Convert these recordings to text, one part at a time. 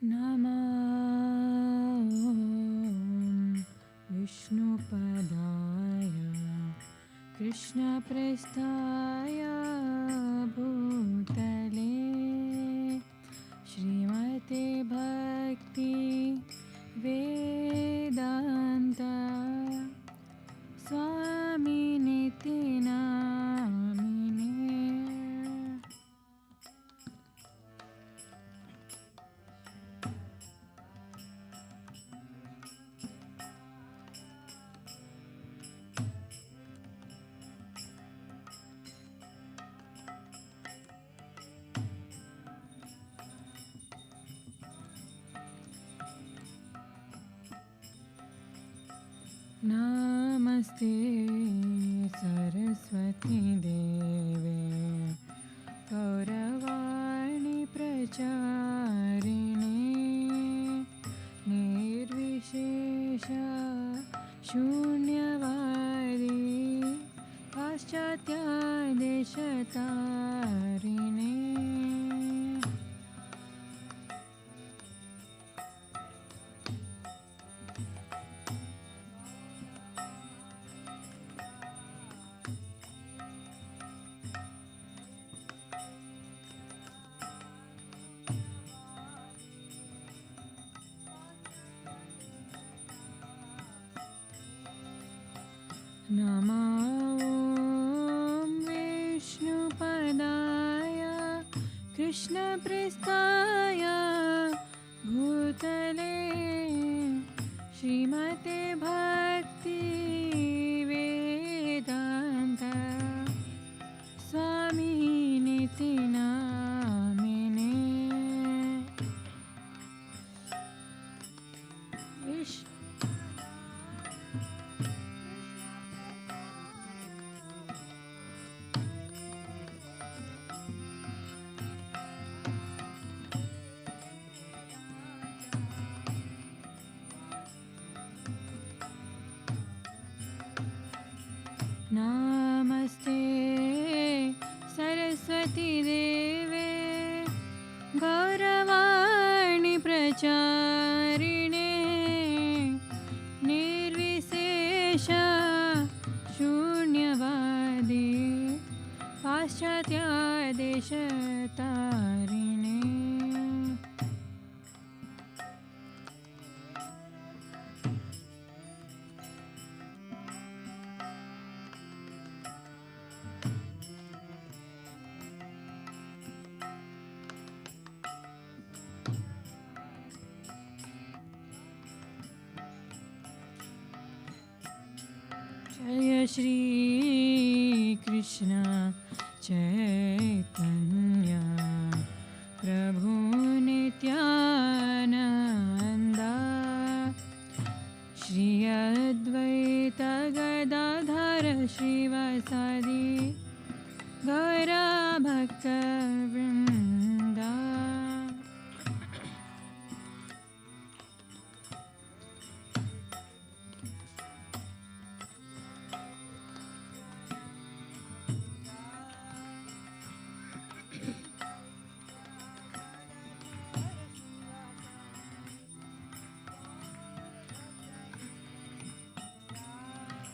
नमो विष्णुपदाय कृष्णप्रेष्ठाय भूतले श्रीमते भक्ति वेदान्त स्वामिनिति नामिने। नमस्ते सरस्वती देवे गौरवाणी प्रचारिणे निर्विशेष शून्यवादी पाश्चात्यादेशतारिणे। नमो विष्णुपदाय कृष्णप्रेष्ठाय भूतले श्रीमते भक्ति वेदान्त स्वामिनिति नामिने। नमस्ते सरस्वती देवे गौरवाणी प्रचारिणे निर्विशेष शून्यवादी पाश्चात्यादेशतारिणे। जय श्री कृष्ण चैतन्य प्रभु नित्यानंद श्री अद्वैत गदाधर श्रीवासादि गौर भक्तवृंद।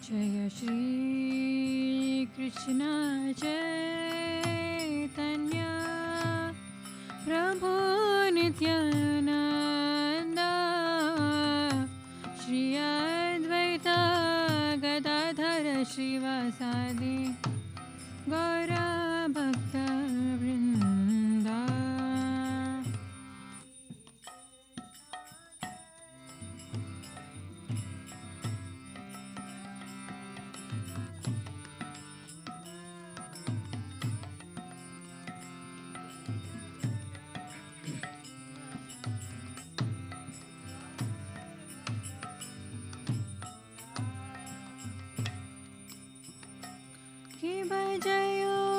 जय श्री कृष्ण चैतन्य प्रभु नित्यानंद श्री अद्वैत गदाधर श्रीवासादि गौर भक्तवृंद। कि भजयो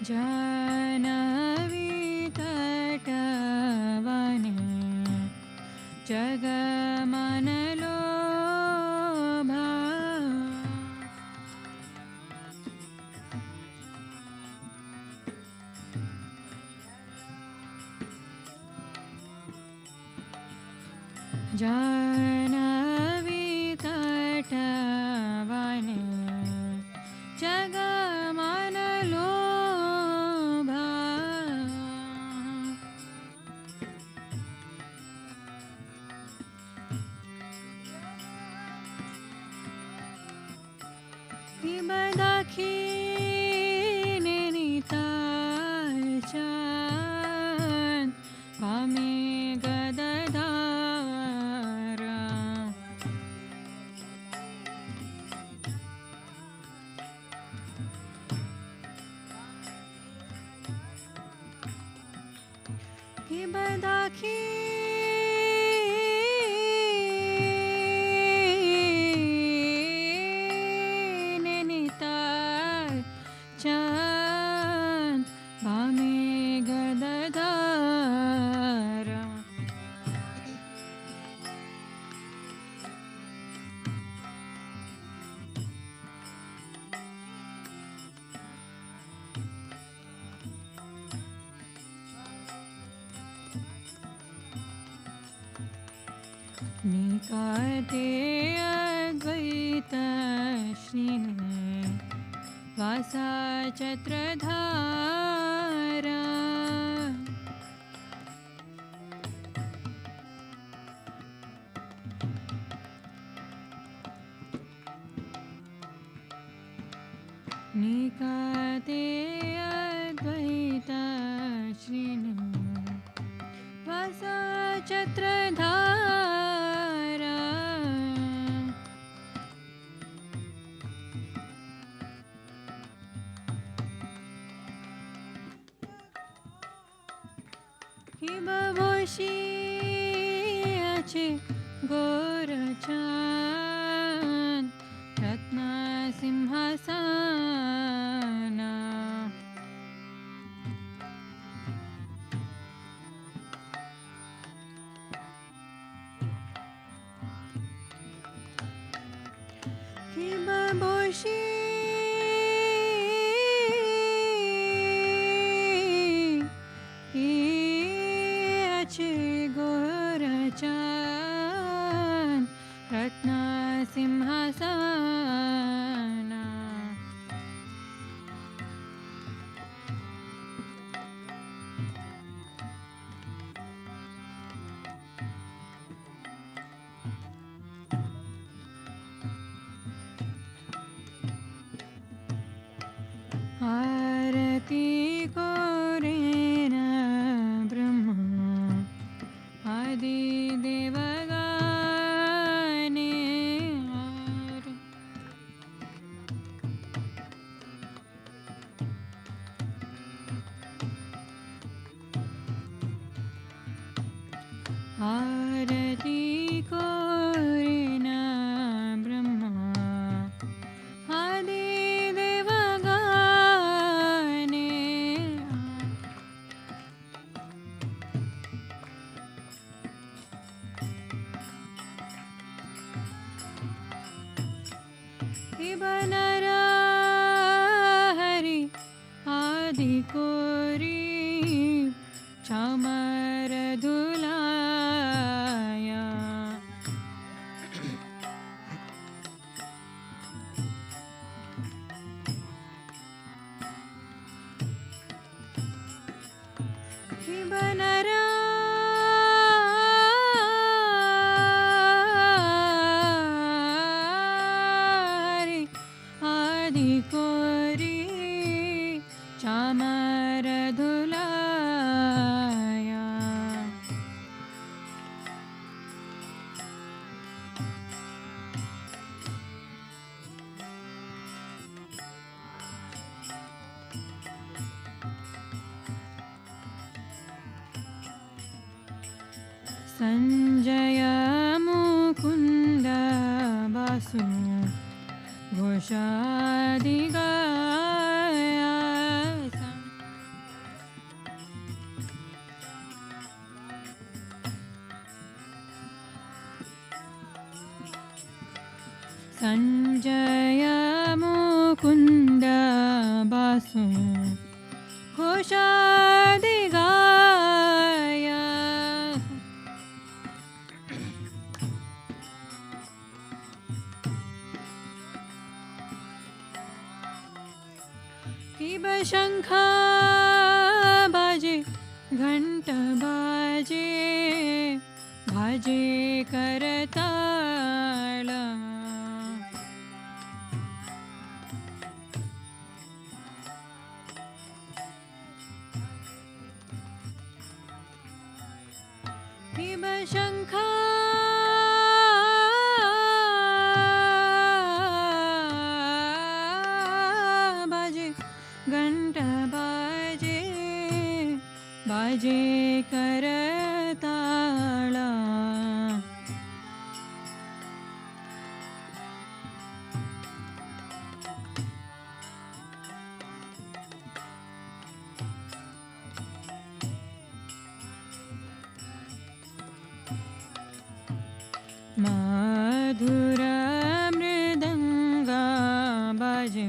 Janvi तटवने जगमनलोभा Janvi तटवने जगमनलोभा Ibadakine nitalchan Pame gadadara Ibadakine nitalchan Pame gadadara Nikate advaita shrine Vasa chatradhara Nikate advaita shrine Vasa chatradhara Hibavoshi ache gorachan Ratna simhasana Hibavoshi ache gorachan Ratna simhasana Aarti korena Brahma Adi devagane Aarti korena Brahma Adi devagane Ibanara hari adi kori chamar dhulaya Ibanara hari adi kori chamar dhulaya Sanjaya Mukunda Basu Ghoshadi Gaya Sanjay Mukund Basu घोषादि गाय किब शंख बाजे घंट बाजे बाजे करताल किब शंख बाजे घंट बाजे बाजे करताला मधुर मृदंगा बाजे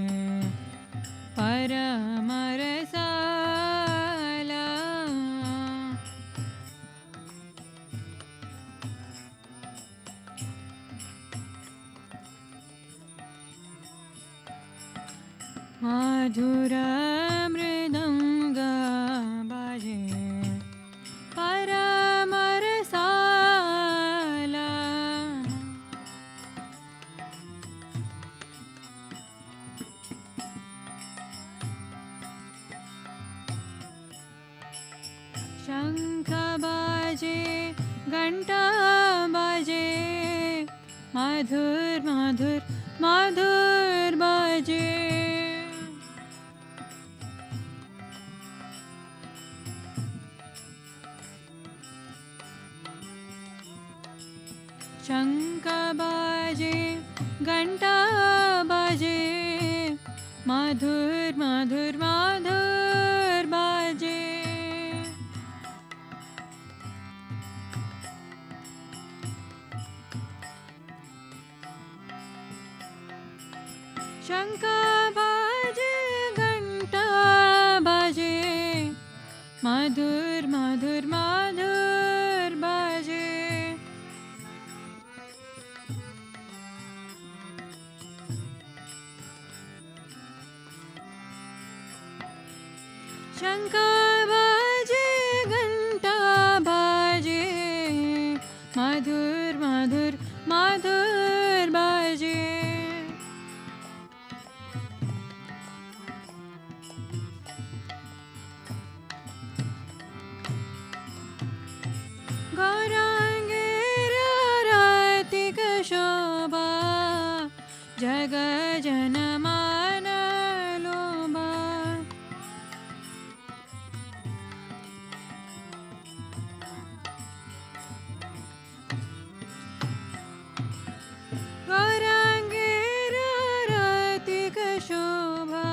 परम रसाला मधुर मृदंगा बाजे परम रसाला शंख बाजे घंटा बाजे मधुर मधुर मधुर बाजे शंख बाजे घंटा बाजे मधुर मधुर मधुर बाजे शंख बाजे घंटा बाजे मधुर मधुर मधुर बाजे शंख बाजे घंटा बाजे मधुर मधुर मधुर बाजे गौरांगेर रातिक शोभा जग जन मान लोभा गौरांगेर रातिक शोभा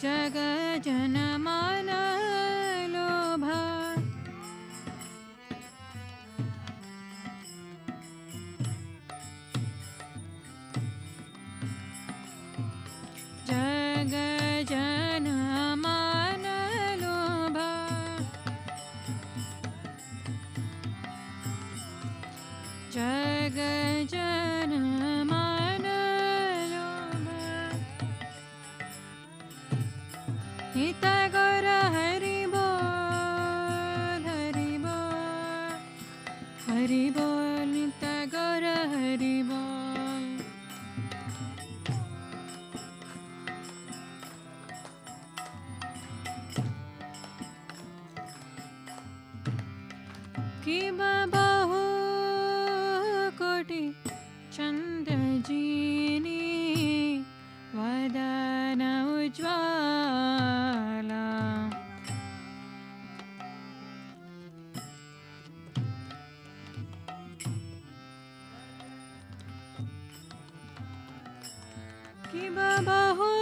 जग जन मान लोभा जग जन मान लोभा जग जन मान लोभा हित गौर हरि बोल हरि बोल हरि बोल हित गौर हरि बोल कि बहु कोटि चंद्र जीनी वदन उज्ज्वला कि बहु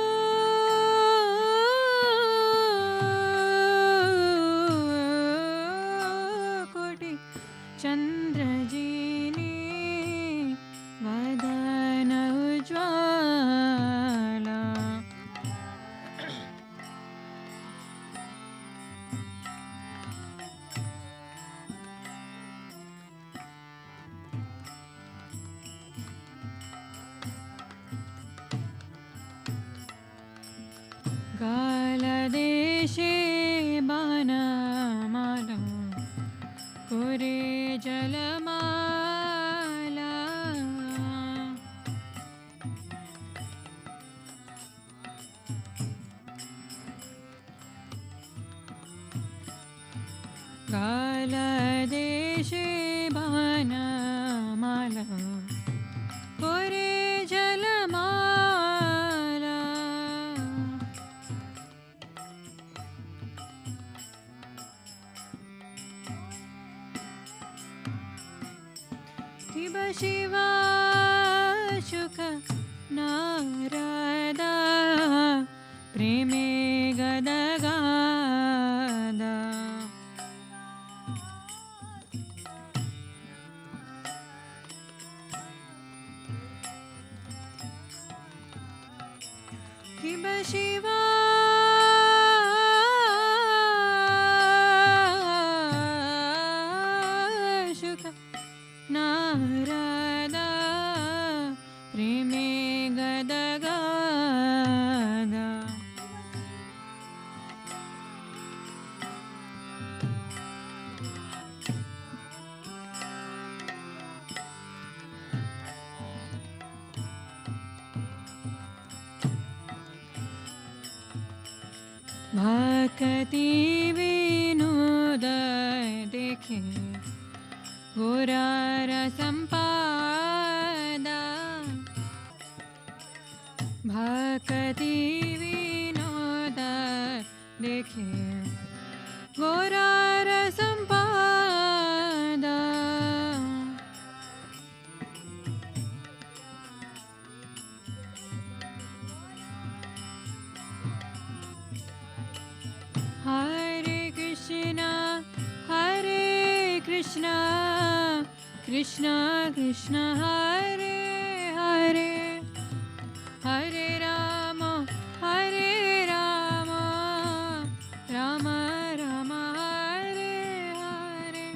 चंद्रजीनी वदन देशे बाणमाला कुरे जलमाला गालदेशे बाणमाला कुरे जलमाला शिव शिवा शुक नारदा प्रेमे गदगादा शिव शिवा शुक नारदा प्रेमे गदगादा भक्ति विनोद देखे गोरार संपादा भक्ति विनोद देखे गोरार संपादा हरे कृष्णा कृष्णा कृष्णा हरे हरे हरे राम राम राम हरे हरे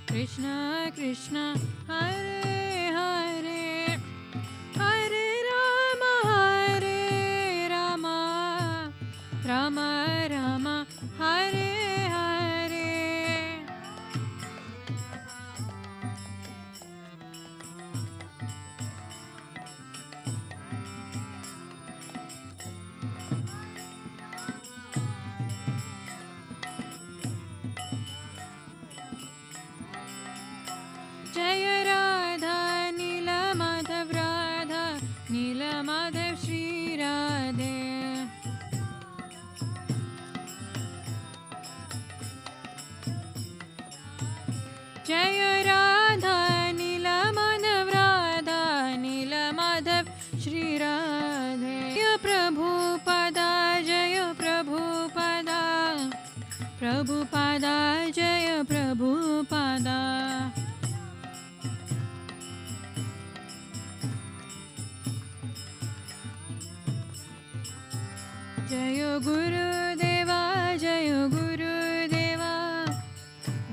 कृष्णा कृष्णा हरे हरे हरे राम राम राम हरे हरे जय राधा नील माधव श्री राधे जय राधा नील माधव श्री राधे जय प्रभुपदा प्रभुपदा जय प्रभुपदा जय गुरुदेवा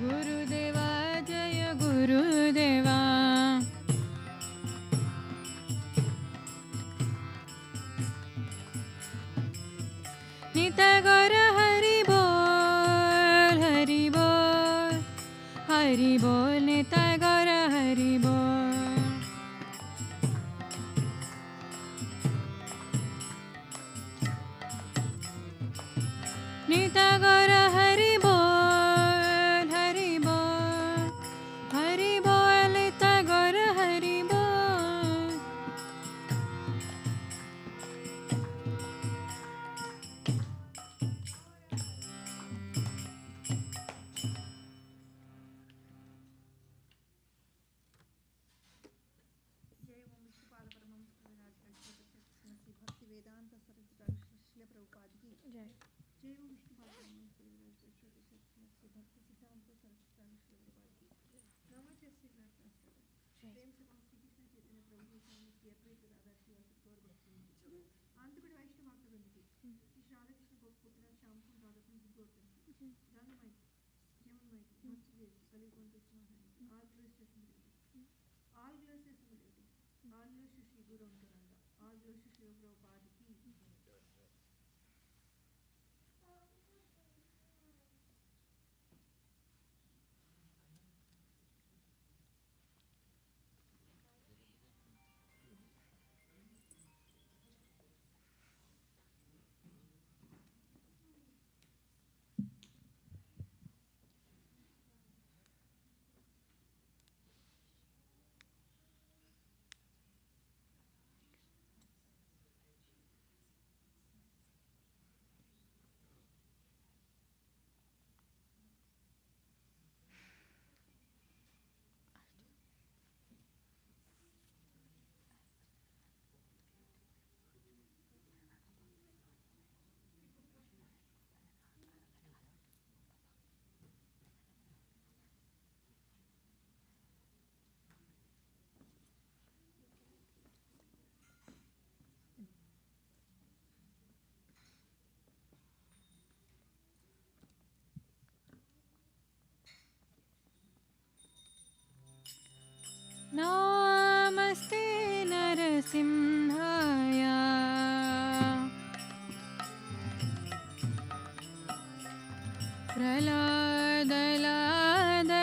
गुरुदेवा जय गुरुदेवा नित गौर हरि बोल नित गौर हरि बोल नित गौर हरि बोल नित गौर हरि बोल जय नमस्ते नरसिंहाय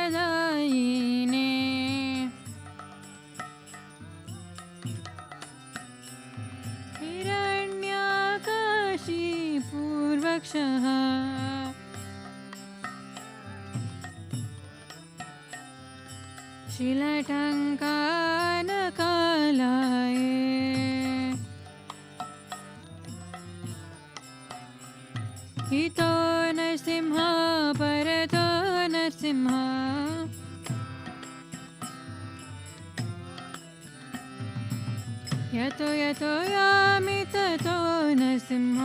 प्रह्लादलाददायिने हिरण्याकाशीपूर्वक्षः शिलटङ्कानकालाय हितो नरसिंह परतो नरसिंह यतो यतो यामि ततो नरसिंह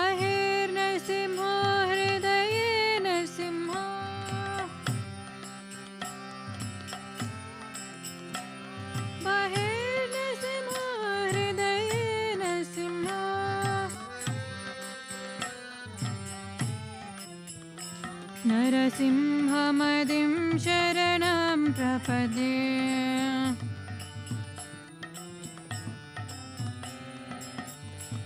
बहिर्नरसिंह हृदये नरसिंह बहिर्नरसिंह हृदये नरसिंह नरसिंहमदिं शरणं प्रपद्ये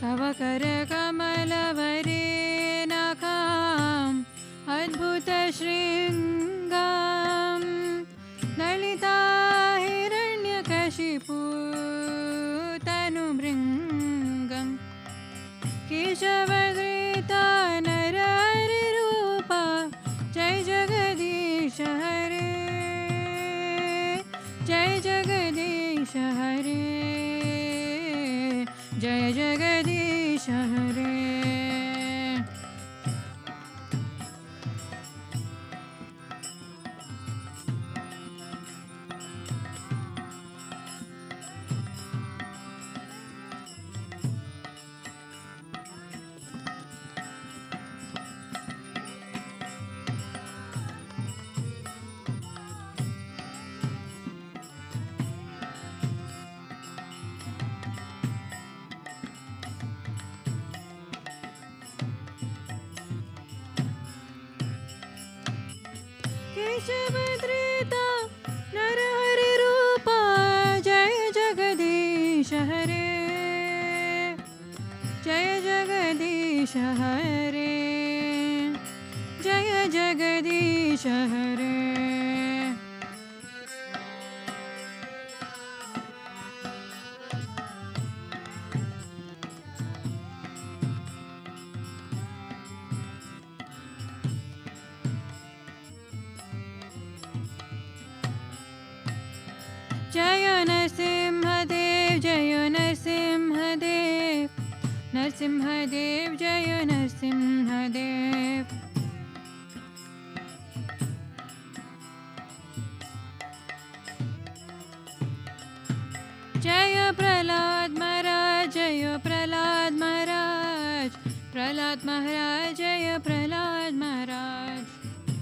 तव करकमलवरेणकाम् अद्भुतशृङ्गां ललिता हिरण्यकशिपु तनुभृङ्गं केशवधृता नरहरिरूपा जय जगदीश हरे जय जगदीश हरे जय जगदीश हरे केशवधृता नरहरिरूपा जय जगदीश हरे जय जगदीश हरे जय जगदीश हरे जय नरसिंहदेव जय नरसिंहदेव नरसिंहदेव जय नरसिंहदेव जय प्रह्लाद महाराज जय प्रह्लाद महाराज प्रह्लाद महाराज जय प्रह्लाद महाराज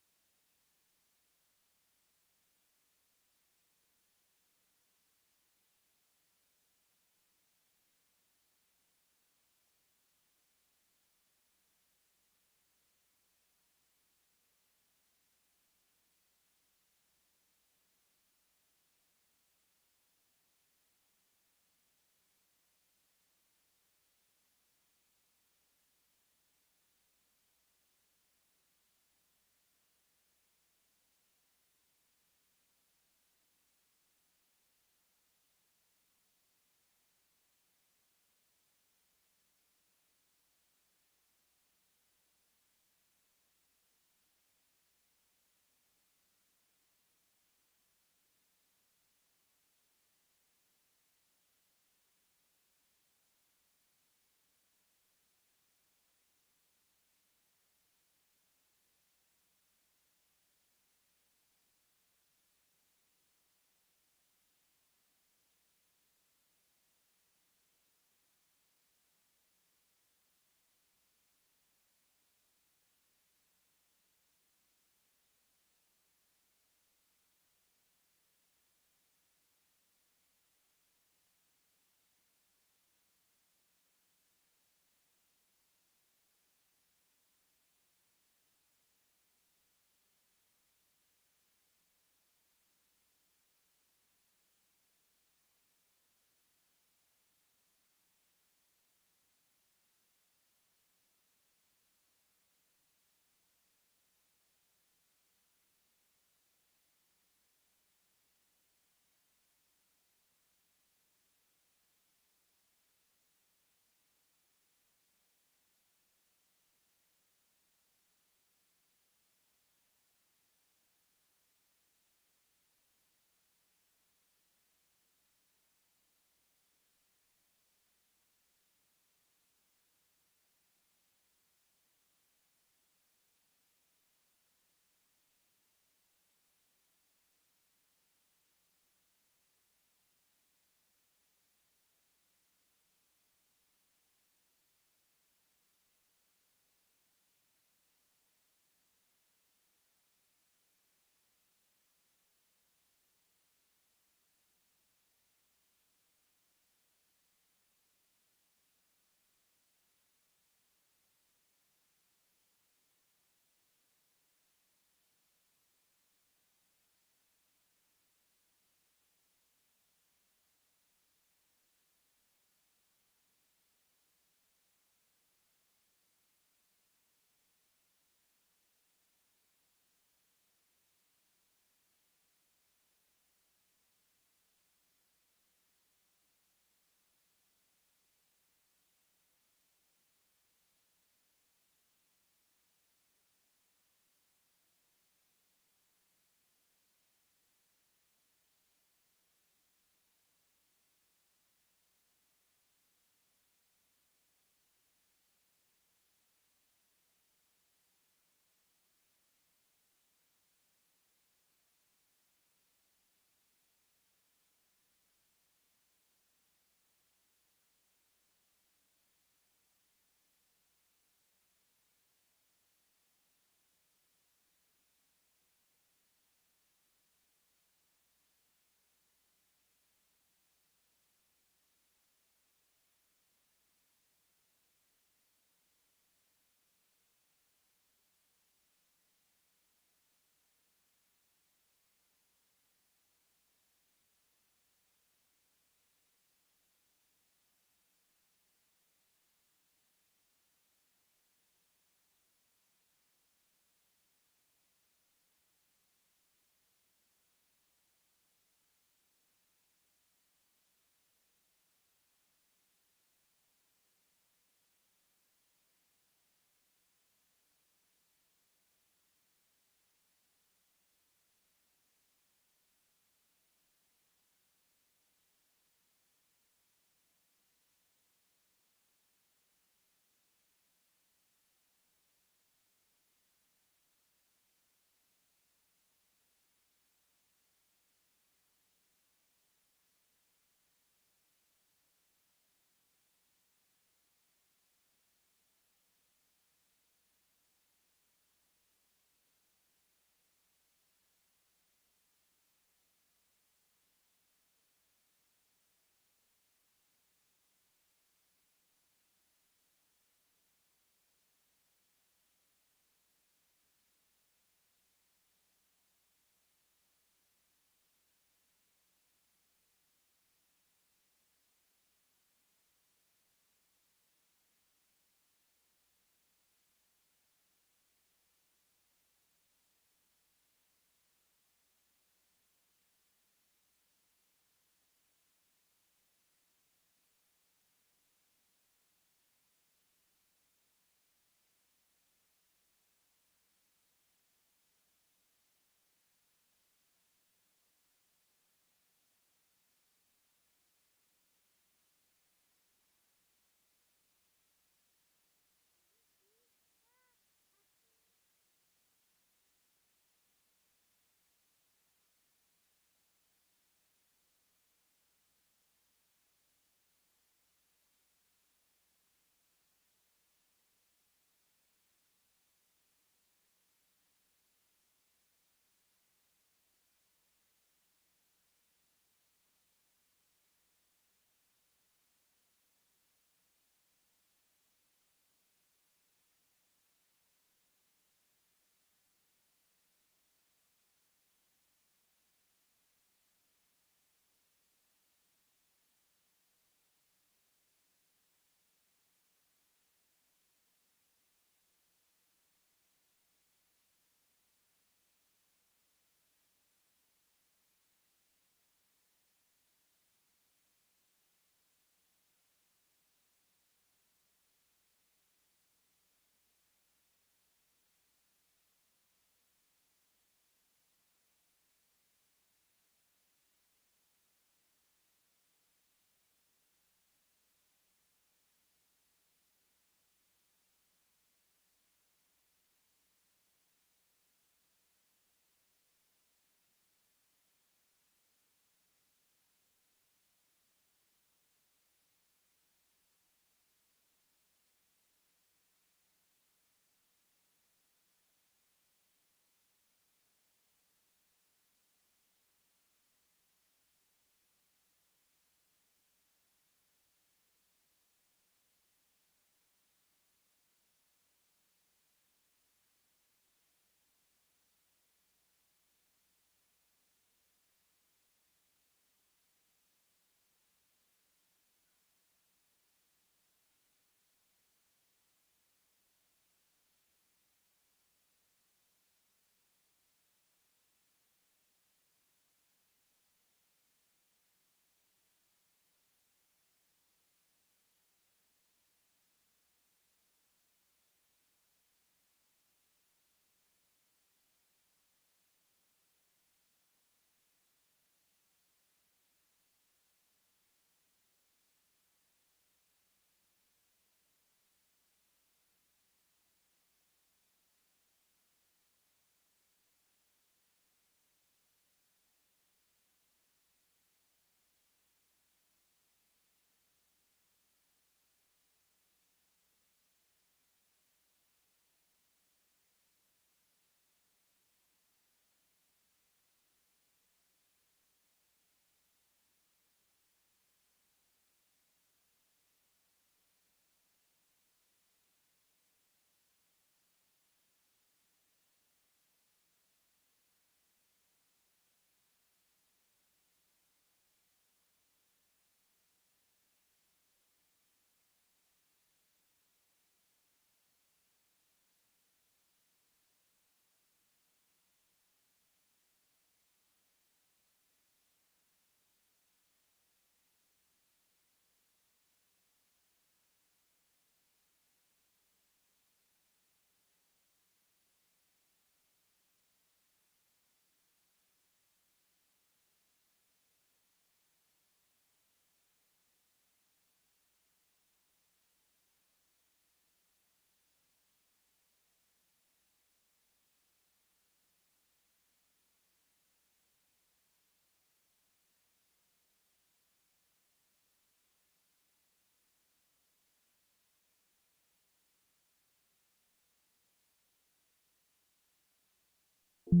Where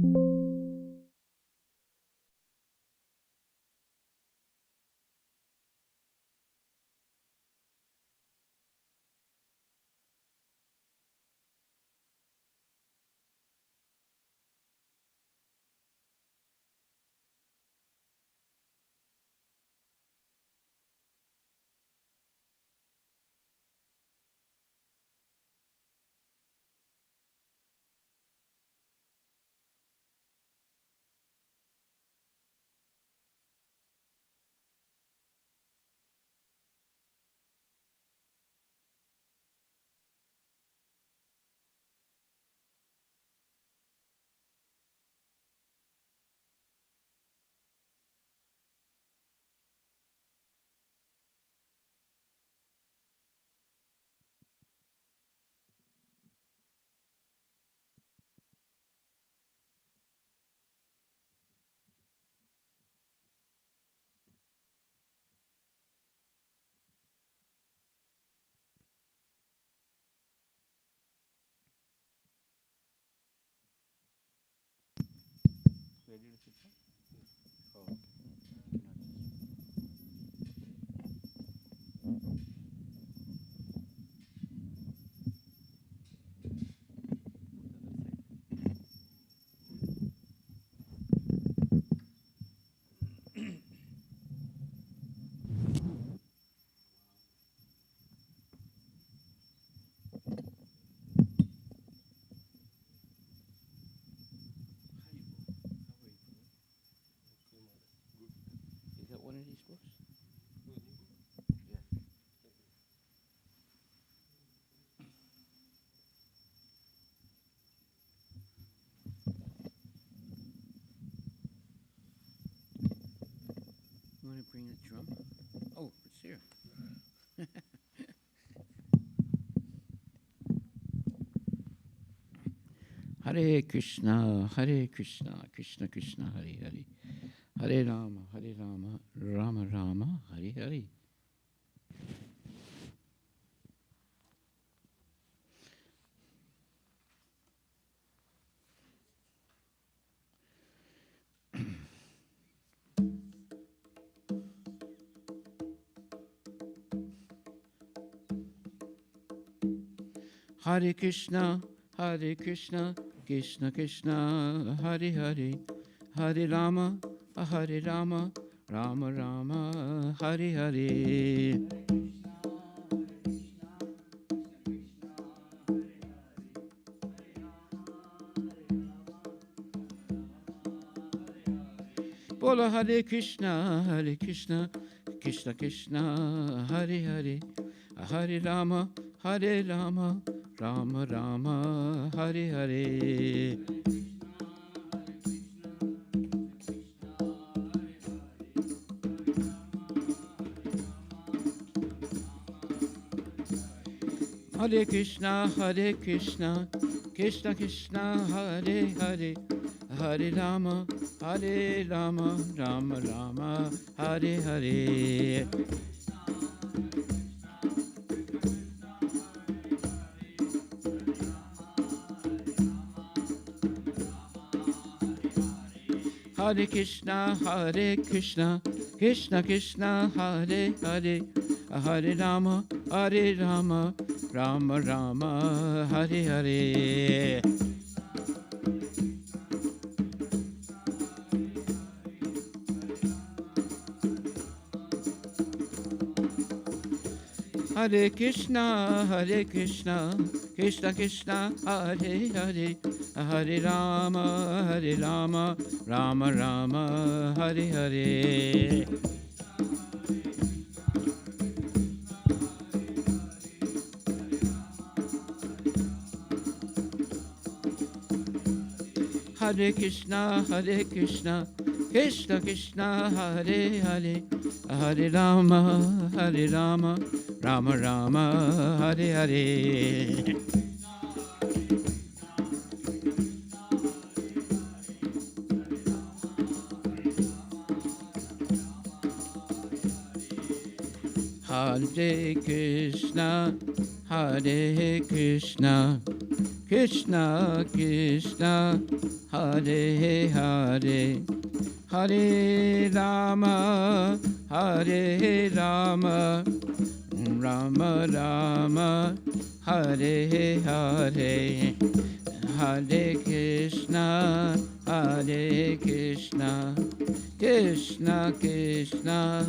did you sit from? Oh, okay. Is that one of these books? Yeah. You want to bring the drum? Oh, it's here. Hare Krishna, Krishna Krishna, Hare Hare. Hare Rama, Rama Rama, Hare Hare. Hare Krishna, Krishna Krishna, Hare Hare. Hare Rama, Rama Rama, Hare Hare. Bola Hare Krishna, Krishna Krishna, Hare Hare. Hare Rama, Rama Rama, Hare Hare. Hare Krishna, Krishna Krishna, Hare Hare. Hare Rama, Rama Rama, Hare Hare. Hare Krishna, Krishna Krishna, Hare Hare. Hare Rama, Rama Rama, Hare Hare. Hare Krishna, Krishna Krishna, Hare Hare. Hare Rama, Rama Rama, Hare Hare. Hare Krishna, Krishna Krishna, Hare Hare. Hare Rama, Rama Rama, Hare Hare. Hare Krishna, Krishna Krishna Hare Hare Hare Rama Hare Rama Rama Rama Hare Hare Hare Krishna Hare Krishna Krishna Krishna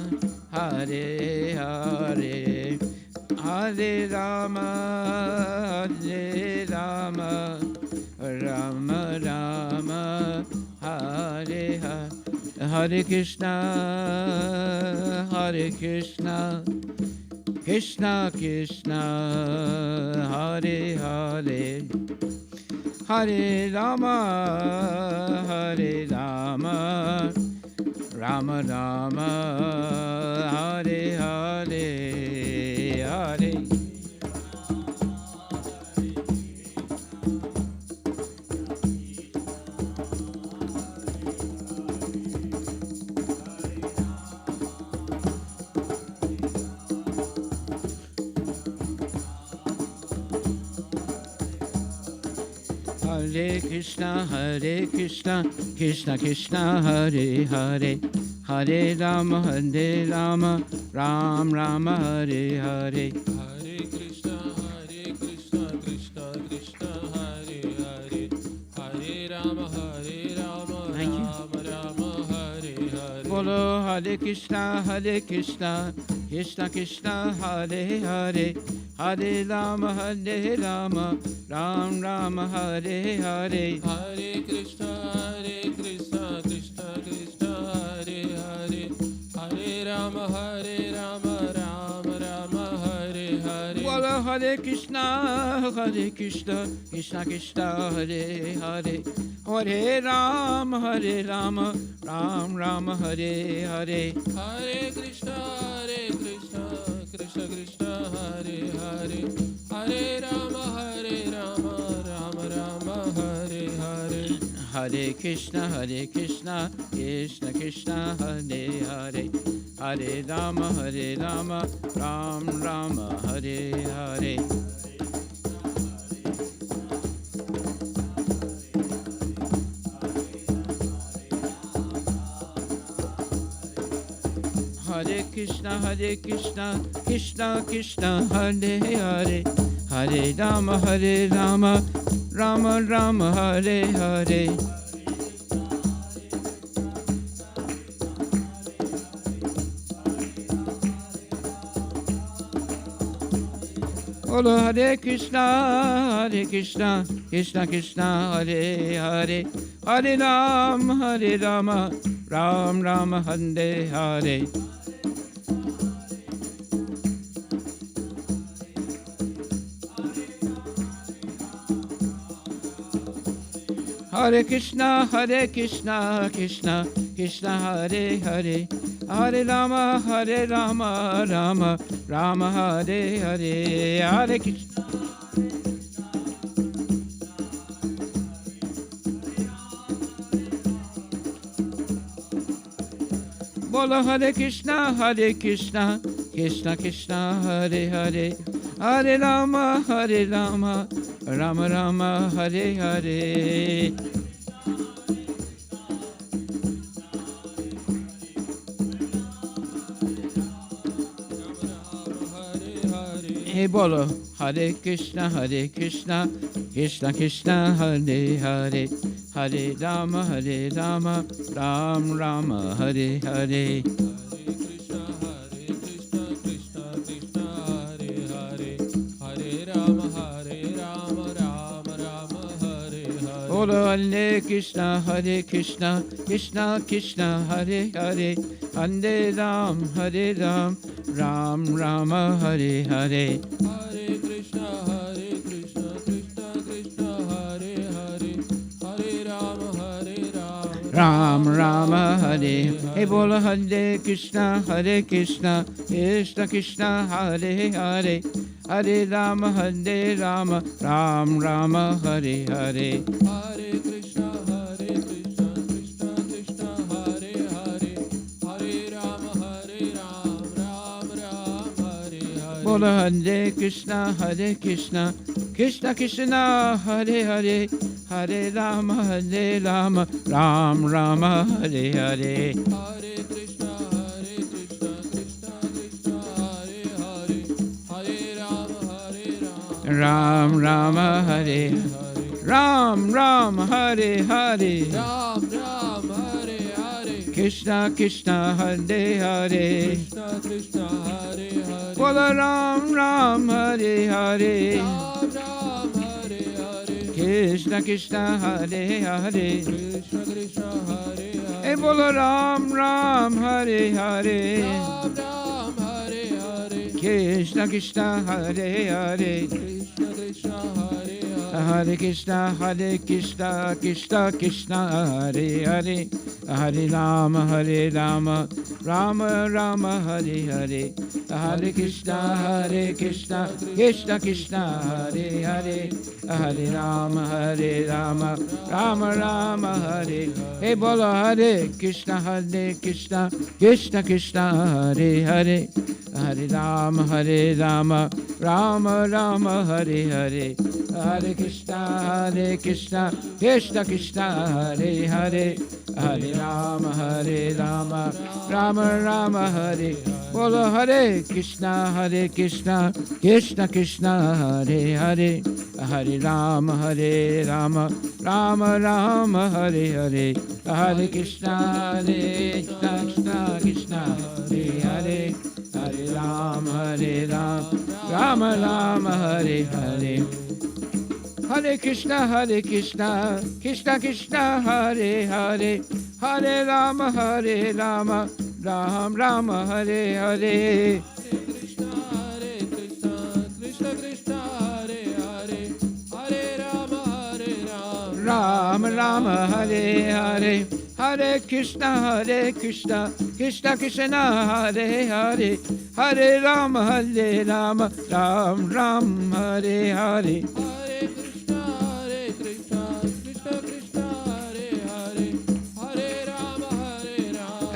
Hare Hare Hare Rama Hare Rama Rama Rama Hare Hare Hare Krishna Hare Krishna Krishna Krishna Hare Hare Hare Rama Hare Rama Rama Rama Hare Hare Hare Hare Krishna, Krishna Krishna, Hare Hare, Hare Rama, Ram Rama, Hare Hare. Hare Krishna, Krishna Krishna, Hare Hare, Hare Rama, Rama Rama, Hare Hare. Bolo Hare Krishna, Krishna Krishna, Hare Hare, Hare Rama, Ram Rama, Hare Hare. Hare Krishna, Krishna Krishna, Hare Hare, Hare Rama, Rama Rama, Hare Hare. Bolo Hare Krishna, Krishna Krishna, Hare Hare, Hare Rama, Ram Rama, Hare Hare. Hare Krishna, Krishna Krishna, Hare Hare, Hare Rama, Rama Rama, Hare Hare. Hare Krishna, Krishna Krishna, Hare Hare, Hare Rama, Ram Rama, Hare Hare. Hare Krishna, Krishna Krishna, Hare Hare, Hare Rama, Rama Rama, Hare Hare. Bolo Hare Krishna, Krishna Krishna, Hare Hare, Hare Rama, Ram Rama, Hare Hare. Hare Krishna, Krishna Krishna, Hare Hare, Hare Rama, Rama Rama, Hare Hare. Hare Krishna. Bolo Hare Krishna, Krishna Krishna, Hare Hare, Hare Rama, Rama Rama, Hare Hare. Hey Bolo Hare Krishna, Krishna Krishna, Hare Hare, Hare Rama, Ram Rama, Hare Hare. Bolo Hare Krishna, Krishna Krishna, Hare Hare, Hare Ram, Ram Rama, Hare Hare. Hare Krishna, Krishna Krishna, Hare Hare, Hare Rama, Ram Rama, Hare. Hey Bolo Hare Krishna, Krishna Krishna, Hare Hare, Hare Rama, Ram Rama, Hare Hare. Hare Krishna, Krishna Krishna, Hare Hare, Hare Rama, Rama Rama, Hare Hare. bolo Hare Krishna, Krishna Krishna, Hare Hare, Hare Rama, Ram Rama, Hare Hare. Hare Krishna, Krishna Krishna, Hare Hare, Hare Rama, Ram Rama, Hare Ram Ram, Hare Hare, Ram Ram, Hare Hare, Krishna Krishna, Hare Hare, Krishna Krishna, Hare Hare, bolo Ram Ram, Hare Hare, Ram Ram, Hare Hare, Krishna Krishna, Hare Hare, Krishna Krishna, Hare Hare, bolo Ram Ram, Hare Hare, Ram Ram, Hare Hare, Krishna Krishna, Hare Hare, Krishna Krishna, Hare Hare, Hare Krishna, Krishna Krishna, Hare Hare, Hare Rama, Rama Rama, Hare Hare, Hare Krishna, Krishna Krishna, Hare Hare, Hare Rama, Rama Rama, Hare. Hey, bolo Hare Krishna, Krishna Krishna, Hare Hare, Hare Rama, Rama Rama, Hare Hare, Hare Krishna, Krishna Krishna, Hare Hare, Hare Rama, Rama Rama, Hare. Bolo Hare Krishna, Krishna Krishna, Hare Hare, Hare Rama, Rama Rama, Hare Hare, Hare Krishna, Krishna Krishna, Hare Hare, Hare Rama, Rama Rama, Hare Hare. Hare Krishna, Krishna Krishna, Hare Hare, Hare Rama, Ram Rama, Hare Hare. Krishna, Krishna Krishna, Hare Hare, Hare Rama, Ram Rama, Hare Hare, Hare Krishna, Krishna Krishna, Hare Hare, Hare Rama, Ram Ram, Hare Hare. Hare Krishna, Krishna Krishna, Hare Hare, Hare Rama, Rama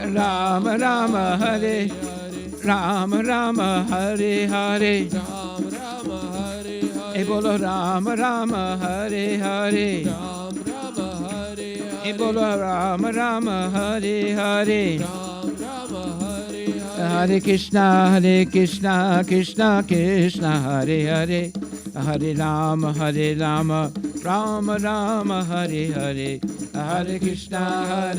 Rama, Hare Rama Rama, Hare Hare. Ram Rama, Hare E Hare, bolo Rama Rama, Hare Hare. Ram Rama, Hare E Hare, bolo Rama Rama, Hare Hare. Ram Rama, Hare Hare, Hare Krishna, Krishna Krishna, Hare Hare, Hare Rama, Rama Rama, Hare Hare, Hare Krishna,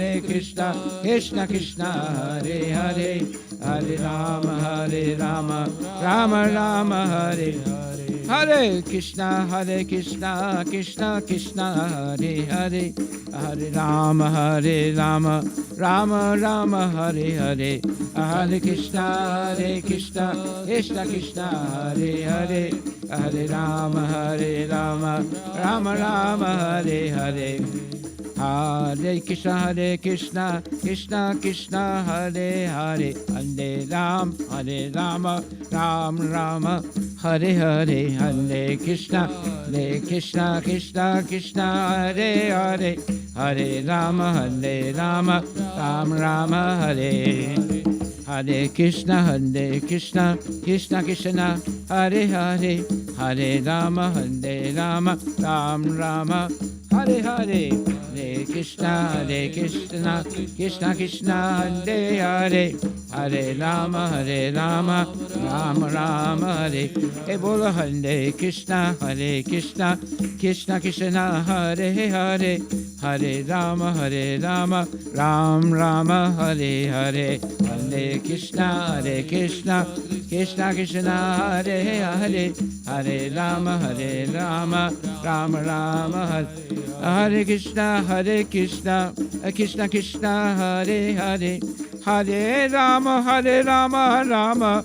Krishna Krishna, Hare Hare, Hare Rama, Rama Rama, Hare Hare. Hare Krishna, Krishna Krishna, Hare Hare, Hare Rama, Rama Rama, Hare Hare, Hare Krishna, Krishna Krishna, Hare Hare, Hare Rama, Rama Rama, Hare Hare. Hare Krishna, Krishna Krishna, Hare Hare, Hare Rama, Ram Rama, Hare Hare, Hare Krishna, Krishna Krishna, Hare Hare, Hare Rama, Ram Rama, Hare. Hare Krishna, Krishna Krishna, Hare Hare, Hare Rama, Ram Rama, Hare Hare. Hare Krishna, Krishna Krishna, Hare Hare, Hare Rama, Rama Rama, Hare. E bolo Hare Krishna, Krishna Krishna, Hare Hare, Hare Rama, Ram Rama, Hare Hare. Hare Krishna, Krishna Krishna, Hare Hare, Hare Rama, Ram Rama, Hare. Hare Krishna, Krishna Krishna, Hare Hare, Hare Rama, Rama Rama,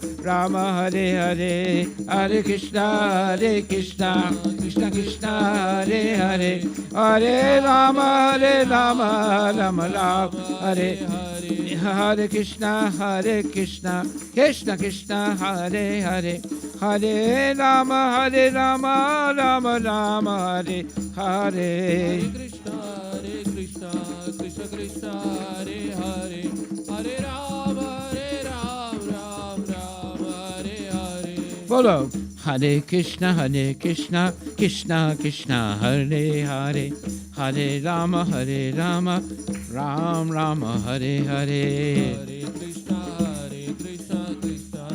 Hare Hare. Hare Krishna, Krishna Krishna, Hare Hare, Hare Rama, Rama Rama, Hare Hare. Hare Krishna, Krishna Krishna, Hare Hare, Hare Rama, Rama Rama, Hare Hare. Hare Krishna, Krishna Krishna, Hare Hare, Hare Rama, Ram Ram, Hare Hare. Bolo. Hare Krishna, Krishna Krishna, Hare Hare, Hare Rama, Ram Rama, Hare Hare. Hare Krishna, Krishna Krishna,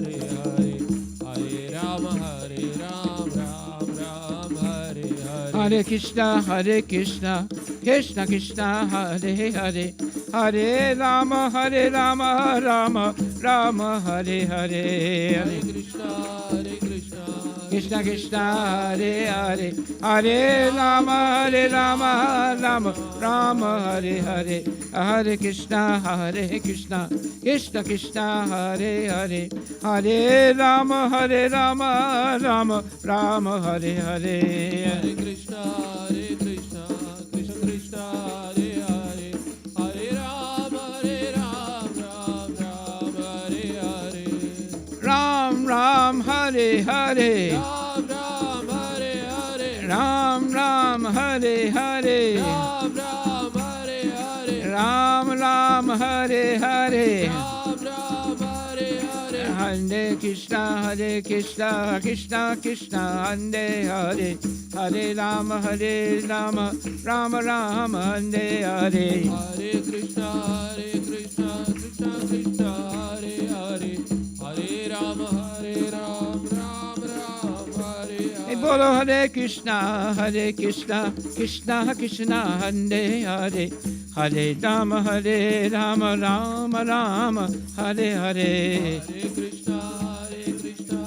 Hare Hare, Hare Rama, Ram Ram, Hare Hare. Hare Krishna, Krishna Krishna, Hare Hare, Hare Rama, Rama Rama, Hare Hare. Hare Krishna, Krishna Krishna, Hare Hare, Hare Rama, Rama Rama, Hare Hare. Hare Krishna, Krishna Krishna, Hare Hare, Hare Rama, Rama Rama, Hare Hare. Hare Krishna, Krishna Krishna, Hare Hare, Hare Rama, Ram Ram, Hare Hare. Ram Ram, Hare Hare, Ram Ram, Hare Hare. Ram Ram, Hare Hare, Ram Ram, Hare Hare. Ram Ram, Hare Hare. Ram Ram, Hare Hare. Hare Krishna, Krishna Krishna, Hare Hare, Hare Rama, Rama Rama, Hare Hare. Hare Krishna, Krishna Krishna, Hare Hare, Hare Rama, Ram Ram, Hare Hey, Hare. bolo Hare Krishna, Krishna Krishna, Hare Hare, Hare Rama, Rama Rama, Hare Hare. Hare Krishna, Krishna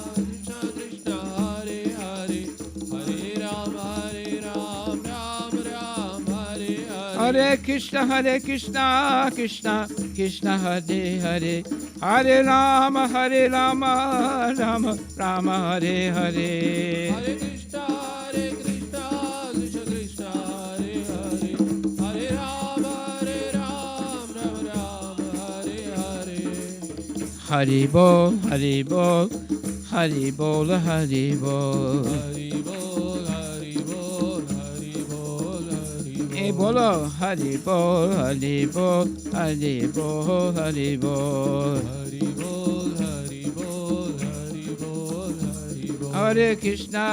Krishna, Hare Hare, Hare Rama, Ram Ram, Hare Hare. Hare Krishna, Krishna Krishna, Hare Hare, Hare Rama, Rama Rama, Hare Hare. Hare Krishna, Krishna Krishna, Hare Hare, Hare Rama, Ram Ram, Hare Hare. Haribol, Haribol, Haribol, Haribol. Hari Bol, Hari Bol, Hari Bol, Hari Bol. Hey, bolo Haribol, Haribol, Haribol, Haribol. Hari Bol, Hari Bol, Hari Bol, Hari Bol. Hare Krishna,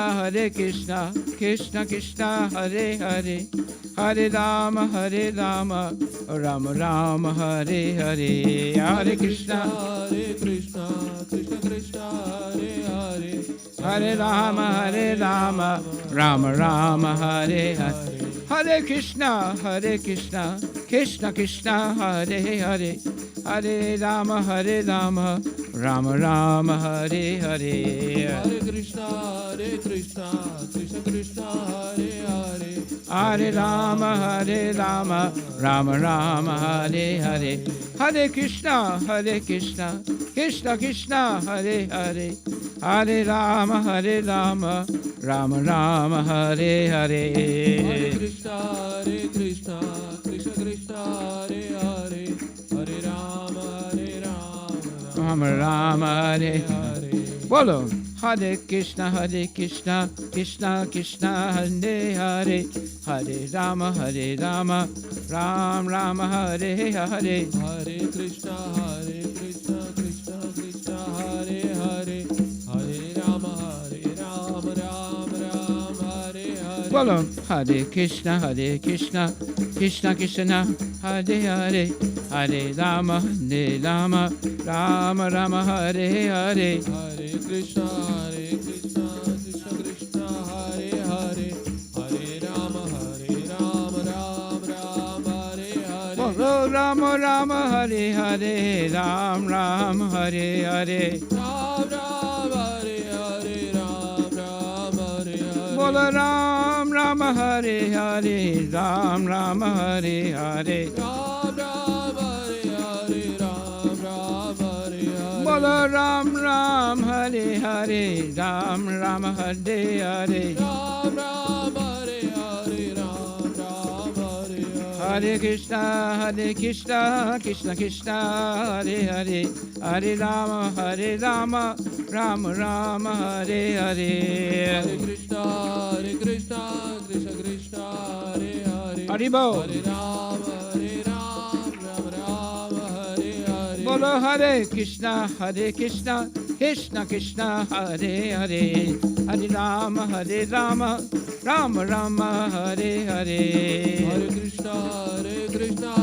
Krishna Krishna, Hare Hare, Hare Rama, Rama Rama, Hare Hare. Hare Krishna, Krishna Krishna, Hare Hare, Hare Rama, Rama Rama, Hare Hare. Hare Krishna, Krishna Krishna, Hare Hare, Hare Rama, Rama Rama, Hare Hare. Hare Krishna, Krishna Krishna, Hare Hare, Hare Rama, Rama Rama, Hare Hare. Hare Krishna, Krishna Krishna, Hare Hare, Hare Rama, Rama Rama, Hare Hare. Hare Krishna, Krishna Krishna, Hare Hare, Hare Rama, Rama Rama, Hare Hare. Bolo Hare Krishna, Krishna Krishna, Hare Hare, Hare Rama, Ram Rama, Hare Hare. Hare Krishna, Krishna Krishna, Hare Hare, Hare Rama, Ram Ram, Hare Hare. Bolo Hare Krishna, Krishna Krishna, Hare Hare, Hare Rama, Rama Rama, Hare Hare. Hare Krishna, Krishna Krishna, Hare Hare, Hare Rama, Ram Ram, Hare Hare. Bolo Rama Rama, Hare Hare, Ram Ram, Hare Hare. Ram Ram, Hare Hare, Ram Ram, Hare Hare. Bolo Ram Rama, Hare Hare, Ram Rama, Hare Hare. Ram Ram, Hare Hare, Ram Ram, Hare Hare. Bolo Ram Ram, Hare Hare, Ram Rama, Hare Hare. Ram Ram, Hare Hare, Ram Ram, Hare Hare. Hare Krishna, Krishna Krishna, Hare Hare, Hare Rama, Rama Rama, Hare Hare. Hare Krishna, Krishna Krishna, Hare Hare. Haribo. Hare Ram, Ram Ram, Hare Hare. Bolo Hare Krishna, Krishna Krishna Hare Hare, Hare Rama Rama, Rama Rama Hare Hare. Hare Krishna, Krishna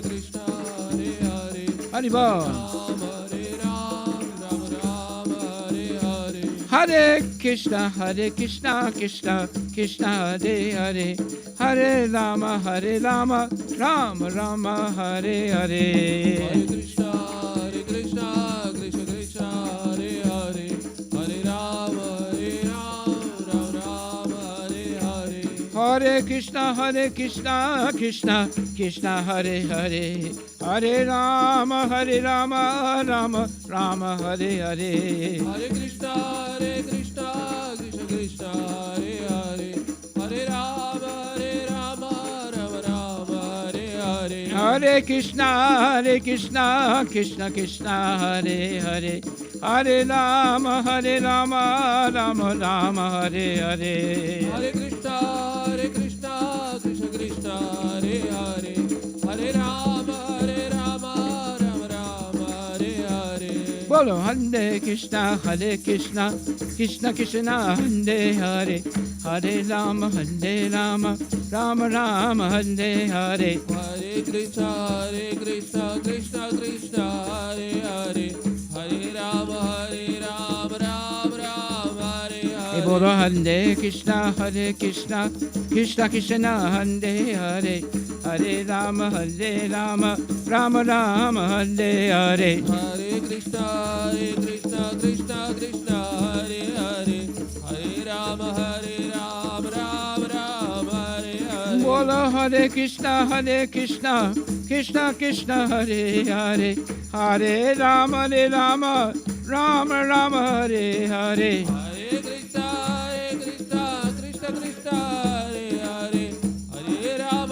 Krishna, Hare Hare. Hare Bol. Ram, Hare Ram, Ram Ram, Hare Hare. Hare Krishna, Krishna Krishna Hare Hare, Hare Rama, Rama Rama Hare Hare. Hare Krishna, Krishna Krishna, Hare Hare. Hare Ram, Ram Ram, Hare Hare. Hare Krishna, Krishna Krishna Hare Hare, Hare Rama, Rama Rama Hare Hare. Hare Krishna, Krishna Krishna, Hare Hare. Hare Ram, Ram Ram, Hare Hare. Hare Krishna, Krishna Krishna Hare Hare, Hare Rama, Rama Rama Hare Hare. Hare Krishna, Krishna Krishna, Hare Hare. Hare Ram, Ram Ram, Hare Hare. Bolo Hare Krishna, Krishna Krishna Hare Hare, Hare Rama, Rama Rama Hare Hare. Hare Krishna, Krishna Krishna, Hare Hare. Hare Ram, Ram Ram, Hare Hare. Bolo Hare Krishna, Krishna Krishna Hare Hare, Hare Rama, Rama Rama Hare Hare. Hare Krishna, Krishna Krishna, Hare Hare. Hare Ram, Ram Ram, Hare Hare. Bolo Hare Krishna, Krishna Krishna Hare Hare, Hare Rama, Rama Rama Hare Hare. Hare Krishna, Krishna Krishna, Hare Hare. Hare Ram,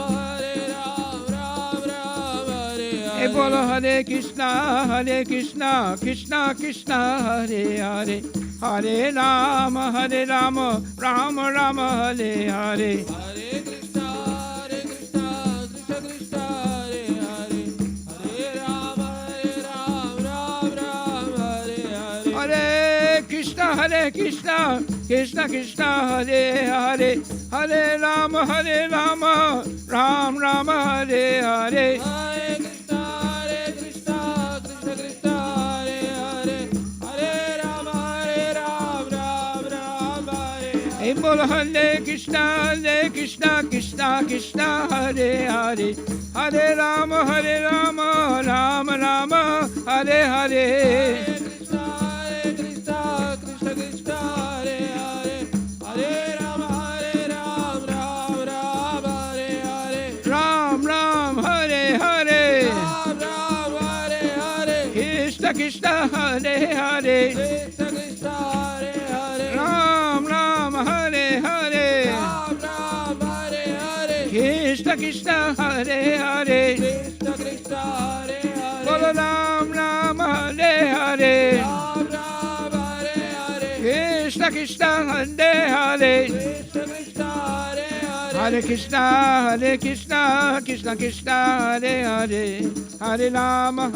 Ram Ram, Hare Hare. Bolo Hare Krishna, Krishna Krishna Hare Hare, Hare Rama, Rama Rama Hare Hare. Hare Krishna, Krishna Krishna, Hare Hare. Hare Ram, Ram Ram, Hare Hare. Hare Krishna, Krishna Krishna Hare Hare, Hare Rama, Ram Rama Hare Hare. Hare Krishna, Krishna Krishna, Hare Hare. Hare Ram, Ram Ram, Hare Hare. Bolo Hare Krishna, Krishna Krishna Hare Hare, Hare Rama, Rama Rama Hare Hare. Hare Krishna, Krishna Krishna, Hare Hare. Hare Ram, Ram Ram, Hare Hare. Ram Ram Hare Hare, Ram Ram, Hare Hare. Krishna Krishna Hare Hare, Krishna Krishna, Hare Hare. Ram Ram Hare Hare, Ram Ram, Hare Hare. Krishna Krishna Hare Hare. Krishna Krishna, Hare Hare. Bolo Ram Ram Hare Hare, Ram Ram, Hare Hare. Krishna Krishna Hare Hare. Krishna Krishna, Hare Hare. Hare Krishna, Krishna Krishna Hare Hare, Hare Rama,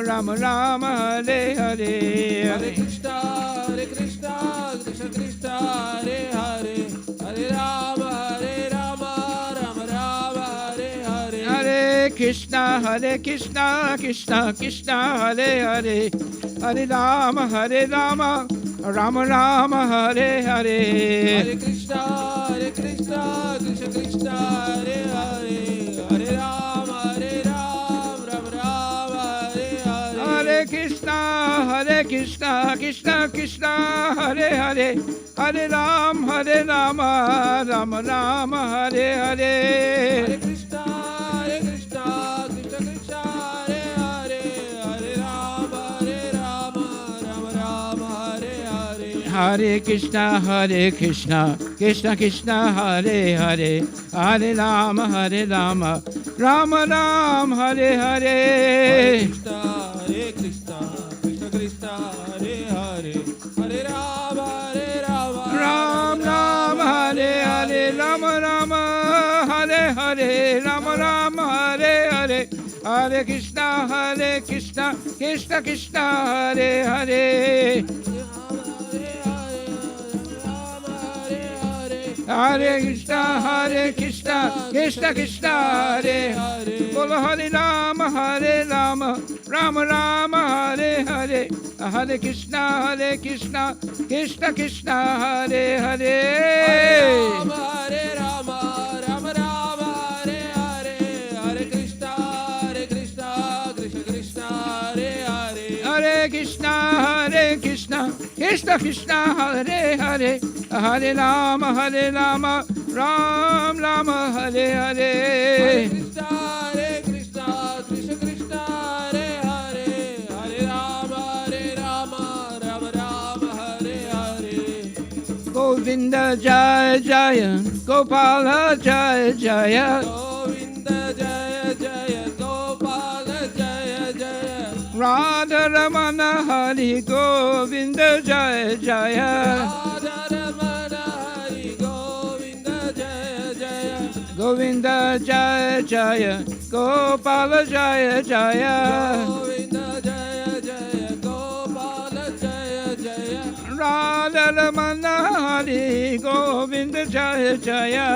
Rama Rama Hare Hare. Hare Krishna, Krishna Krishna, Hare Hare. Hare Ram, Ram Ram, Hare Hare. Hare Krishna, Krishna Krishna Hare Hare, Hare Rama, Rama Rama Hare Hare. Hare Krishna, Krishna Krishna, Hare Hare. Hare Ram, Ram Ram, Hare Hare. Hare Krishna, Krishna Krishna Hare Hare, Hare Rama, Rama Rama Hare Hare. Hare Krishna, Krishna Krishna, Hare Hare. Hare Ram, Ram Ram, Hare Hare. Hare Krishna, Krishna Krishna Hare Hare, Hare Rama, Rama Rama Hare Hare. Krishna, Krishna Krishna, Hare Hare. Hare Ram, Ram Ram Hare Hare, Rama Rama Hare Hare, Rama Rama Hare Hare, Hare Krishna, Krishna Krishna, Hare Hare. Hare Krishna, Krishna Krishna, Hare Hare. Bolo Hare Rama, Rama Rama, Hare Hare. Hare Krishna, Krishna Krishna, Hare Hare. Hare Rama, Rama Rama, Hare Hare. Hare Krishna, Krishna Krishna, Hare Hare. Hare Krishna, Krishna Krishna, Hare Hare. Hare Rama, Ram Rama, Hare Hare. Hare Krishna, Krishna Krishna, Hare Hare. Hare Rama, Rama Rama, Hare Hare. Govinda Jaya Jaya, Gopala Jaya Jaya. Govinda Jaya Jaya, Gopala Jaya Jaya. Radha Ramana Hari Govinda Jaya Jaya. Govinda Jaya Jaya, Gopala Jaya Jaya. Govinda Jaya Jaya, Gopala Jaya Jaya. Radha Ramana Hari Govinda Jaya Jaya.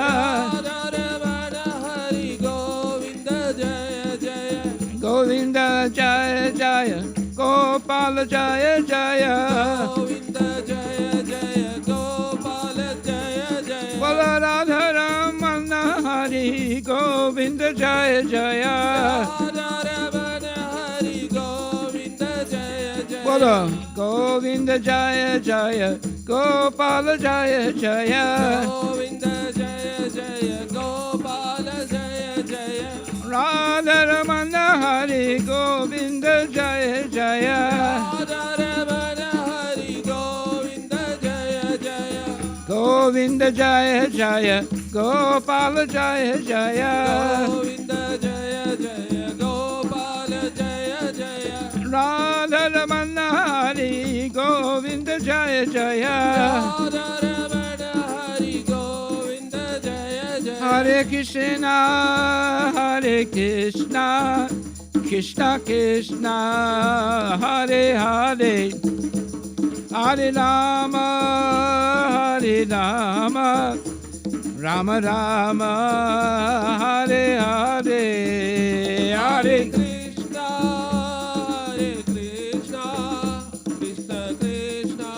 Radha Hari Govinda Jaya Jaya. Govinda Jaya Jaya, Gopala Jaya Jaya. Govinda Jaya Jaya, Gopala Jaya Jaya. Bola Radha Ramana Hari Govinda Jaya Jaya. Radha Hari Govinda Jaya Jaya. Bola Govinda Jaya Jaya, Gopala Jaya Jaya. Govinda Jaya Jaya, Gopala Jaya Jaya. Radha Ramana Hari Govinda Jaya Jaya. Radha Hari Govinda Jaya Jaya. Govinda Jaya Jaya, Gopala Jaya Jaya. Govinda Jaya Jaya, Gopala Jaya Jaya. Radha Ramana Hari Govinda Jaya Jaya. Radha Hari Govinda Jaya Jaya. Hare Krishna, Hare Krishna, Krishna Krishna, Hare Hare. Hare Rama, Hare Rama, Rama Rama, Hare Hare. Hare Krishna, Hare Krishna, Krishna Krishna,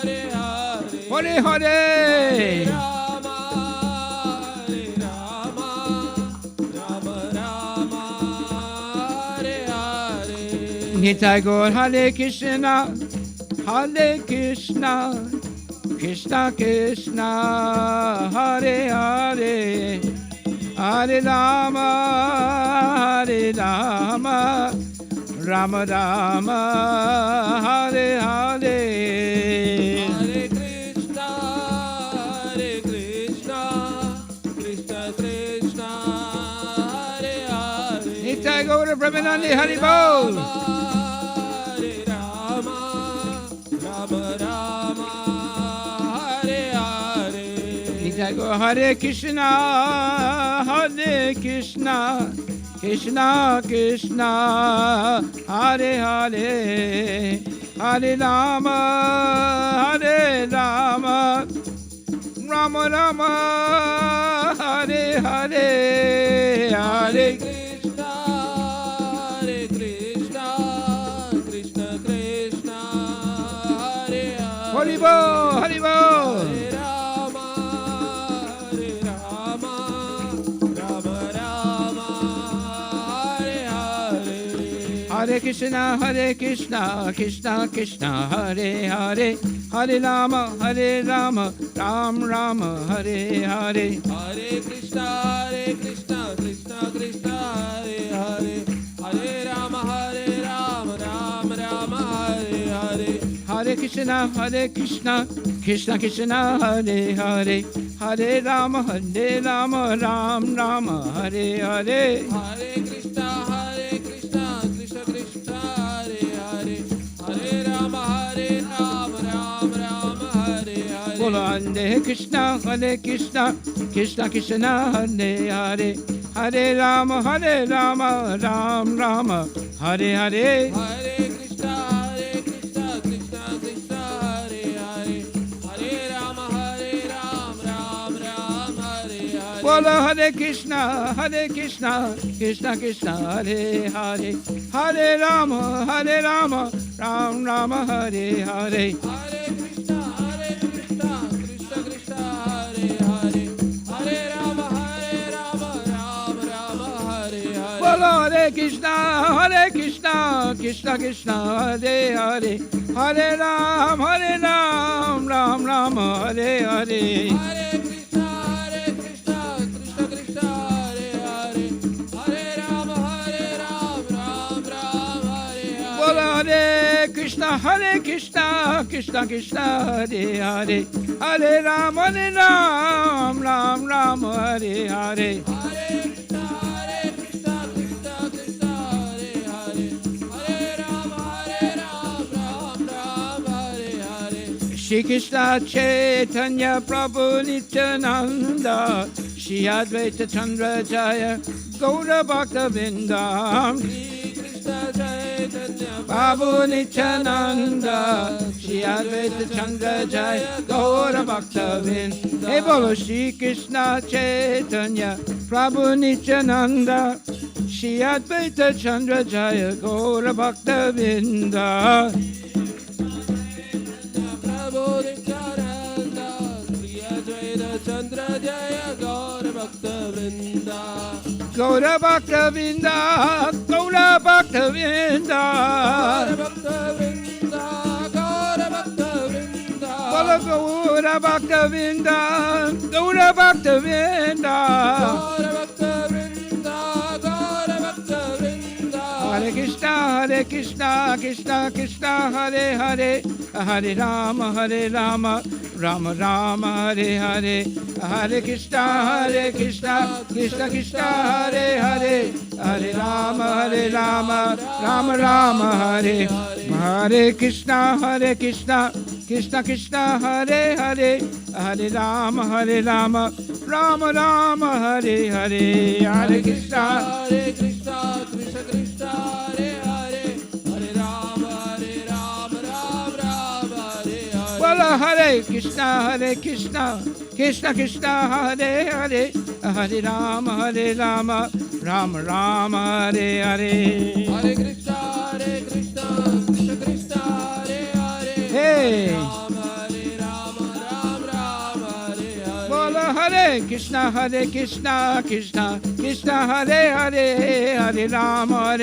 Hare Hare. Hare Hare. Rama, Hare Rama, Rama Rama, Hare Hare. Nitai Gaur Hare Krishna, Hare Krishna, Krishna Krishna, Hare Hare. Hare Rama, Hare Rama, Rama Rama, Hare Hare. Hare Krishna, Krishna Krishna, Hare Hare. Nitai Gaur Brahmanandi Hari Bol. Hare Rama, Rama Rama, Hare Hare. Nitai Gaur Hare Krishna, Hare Krishna, Krishna Krishna, Hare Hare. Hare Rama, Hare Rama, Rama Rama, Hare Hare. Hare Krishna, Hare Krishna, Krishna Krishna, Hare Hare. Haribo, Haribo. Hare Rama, Rama Rama, Hare Hare. Hare Krishna, Krishna Krishna, Hare Hare. Hare Rama, Ram Rama, Hare Hare. Hare Krishna, Krishna Krishna, Hare Hare. Hare Rama, Rama Rama, Hare Hare. Hare Krishna, Krishna Krishna, Hare Hare. Hare Rama, Ram Rama, Hare Hare. Hare Krishna, Krishna Krishna, Hare Hare. Hare Rama, Rama Rama, Hare Hare. Bola Hare Krishna, Krishna Krishna, Hare Hare, Hare Rama, Ram Rama, Hare Hare. Hare Krishna, Krishna Krishna, Hare Hare, Hare Rama, Ram Ram, Hare Hare. Bola Hare Krishna, Krishna Krishna, Hare Hare, Hare Rama, Ram Rama, Hare Hare. Hare Krishna, Krishna Krishna, Hare Hare, Hare Rama, Ram Ram, Hare Hare. Bola Hare Krishna, Krishna Krishna, Hare Hare, Hare Ram, Ram Rama, Hare Hare. Hare Krishna, Krishna Krishna, Hare Hare, Hare Rama, Ram Ram, Hare Hare. Bola Hare Krishna, Krishna Krishna, Hare Hare, Hare Ram, Ram Ram, Hare Hare. Hare Krishna, Krishna Krishna, Hare Hare, Hare Rama, Ram Ram, Hare Hare. Shri Krishna Chaitanya Prabhu Nityananda, Shri Advaita Chandra Jaya, Gaura Bhakta Vindam. Shri Krishna Chaitanya Prabhu Nityananda, Shri Advaita Chandra Jaya, Gaura Bhakta Vindam. Hey bolo Shri Krishna Chaitanya Prabhu Nityananda, Shri Advaita Chandra Jaya, Gaura Bhakta Vindam. Prabhu Nityananda, Shri Advaita Chandra Jaya, Gaura Bhakta Vrinda. Gaura Bhakta Vrinda, Gaura Bhakta Vrinda. Gaura Bhakta Vrinda, Gaura Bhakta Vrinda. Bolo Gaura Bhakta Vrinda, Gaura Bhakta Vrinda. Gaura Bhakta Vrinda, Gaura Bhakta Vrinda. Hare Krishna, Krishna Krishna, Hare Hare, Hare Rama, Rama Rama, Hare Hare. Hare Krishna, Krishna Krishna, Hare Hare, Hare Rama, Rama Rama, Hare Hare. Krishna, Krishna Krishna, Hare Hare, Hare Rama, Rama Rama, Hare Hare. Hare Krishna, Krishna Krishna, Hare Hare, Hare Rama, Ram Ram, Hare Hare. Bola Hare Krishna, Krishna Krishna, Hare Hare, Hare Rama, Rama Rama, Hare Hare. Hare Krishna, Krishna Krishna, Hare Hare. Hey. Ram Ram, Hare Hare. Bola Hare Krishna, Krishna Krishna, Hare Hare, Hare Rama,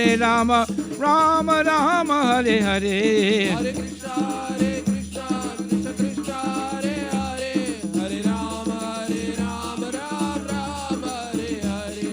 Rama Rama, Hare Hare. Hare Krishna, Krishna Krishna, Hare Hare, Hare Rama, Ram Ram, Hare Hare.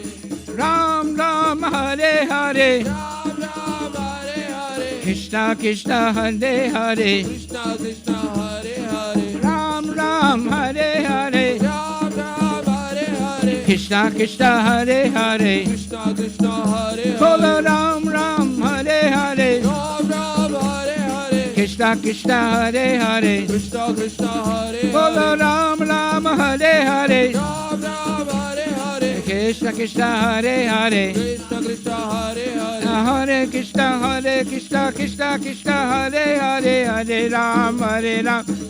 Ram Ram, Hare Hare. Ram Ram, Hare Hare. Krishna Krishna, Hare Hare. Krishna Krishna, Hare Hare. Ram Ram, Hare Hare. Ram Ram, Hare Hare. Krishna Krishna, Hare Hare. Krishna Krishna, Hare Hare. Bola Ram Ram, Hare Hare. Ram Ram, Hare Hare. Krishna Krishna, Hare Hare. Krishna Krishna, Hare Bola Hare. Ram Ram, Hare Hare. Ram Ram, Hare Hare. Krishna Krishna, Hare Hare. Krishna Krishna, Hare Hare. Hare Krishna, Krishna Krishna, Hare Hare, Hare Ram,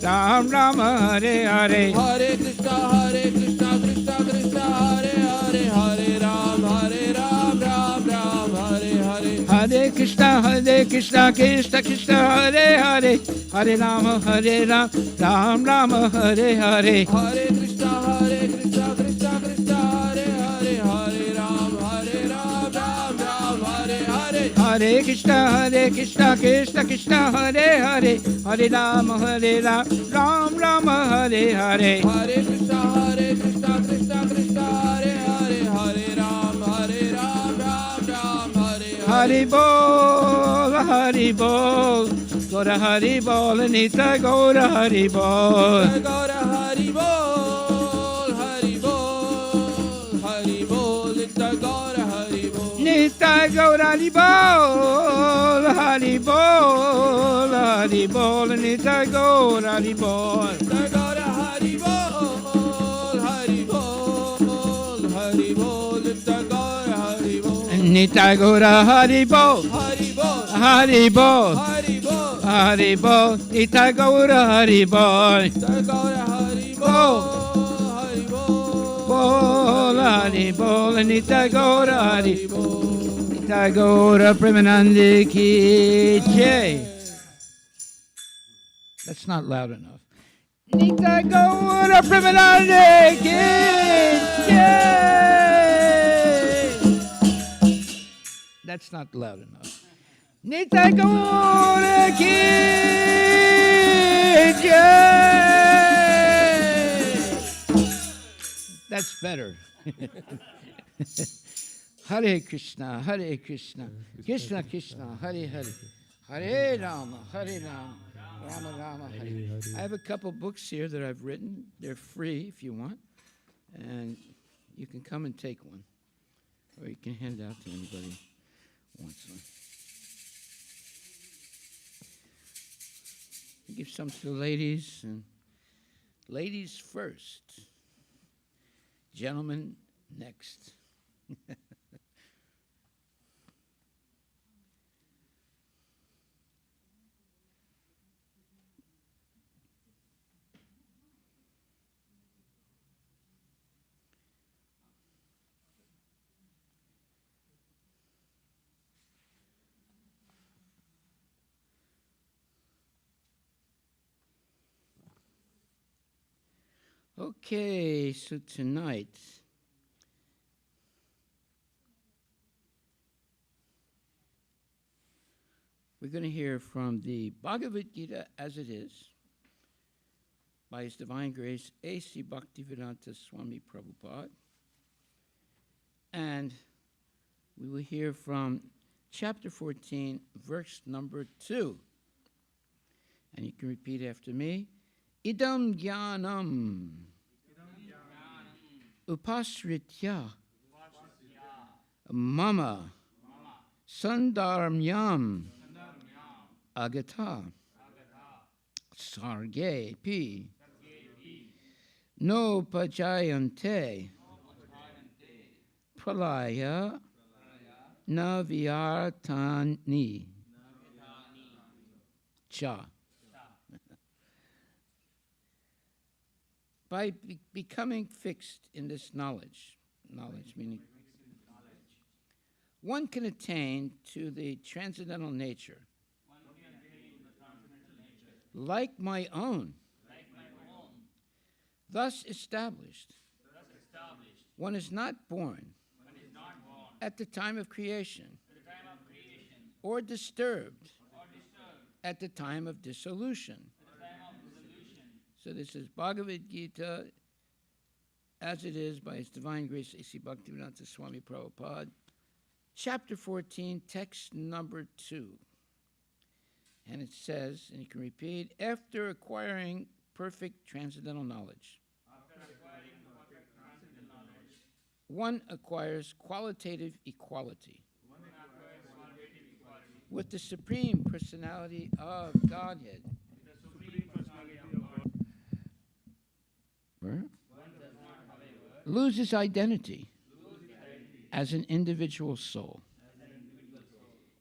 Ram Ram, Hare Hare. Hare Krishna, Krishna Krishna, Hare Hare, Hare Ram, Ram Ram, Hare Hare. Hare Krishna, Krishna Krishna, Hare Hare, Hare Ram, Ram Ram, Hare Hare. Hare Krishna, Krishna Krishna, Hare Hare, Hare Ram, Ram Ram, Hare Hare. Hare Krishna, Krishna Hare Hare, Hare Ram, Ram Ram, Hare Hare. Hare Krishna, Krishna Krishna, Hare Hare, Hare Ram, Ram Ram, Hare Hare. Hari Bol, Hari Bol, Gora Hari Bol, Nita Gora Hari Bol. Gaura Hari Bol, Hari Bol, Hari Bol, Nitya Gaura Hari Bol. Nita Gora Hari Bol, Hari Bol, Hari Bol, Nita Gora Hari Bol. Gaura Hari Bol. Nitai Gaur Hari Bol. Nitai Gaura Hari Bol. Hari Bol. Hari Bol. Hari Bol. Hari Bol. Nitai Gaura Hari Bol. Nitai Gaur Hari Bol. Hari Bol. Bol Hari Bol. Nitai Gaura Hari Bol. Nitai Gaura Premanande Ki Jai. That's not loud enough. Nitai Gaura Premanande Ki Jai. That's not loud enough. Nitai Gaura Ki Jai. That's better. Hare Krishna, Hare Krishna, Krishna Krishna, Hare Hare, Hare Rama, Hare Rama, Rama Rama, Hare. I have a couple books here that I've written. They're free if you want, and you can come and take one, or you can hand it out to anybody who wants one. Give some to the ladies, and ladies first, gentlemen next. Okay, so tonight we're going to hear from the Bhagavad Gita as it is by His Divine Grace A.C. Bhaktivedanta Swami Prabhupada. And we will hear from chapter 14, verse number 2. And you can repeat after me. Idam jnanam upasritya mama sandharmyam agata sarge pi no pajayante pralaya na vyartani cha. By becoming fixed in this knowledge meaning one can attain to the transcendental nature, like my own. Thus established, one is not born at the time of creation, or disturbed at the time of dissolution. So this is Bhagavad Gita as it is by His Divine Grace A.C. Bhaktivedanta Swami Prabhupada, chapter 14, text number 2. And it says, and you can repeat, after acquiring perfect transcendental knowledge, one acquires qualitative equality with the Supreme Personality of Godhead. Loses identity as an individual soul.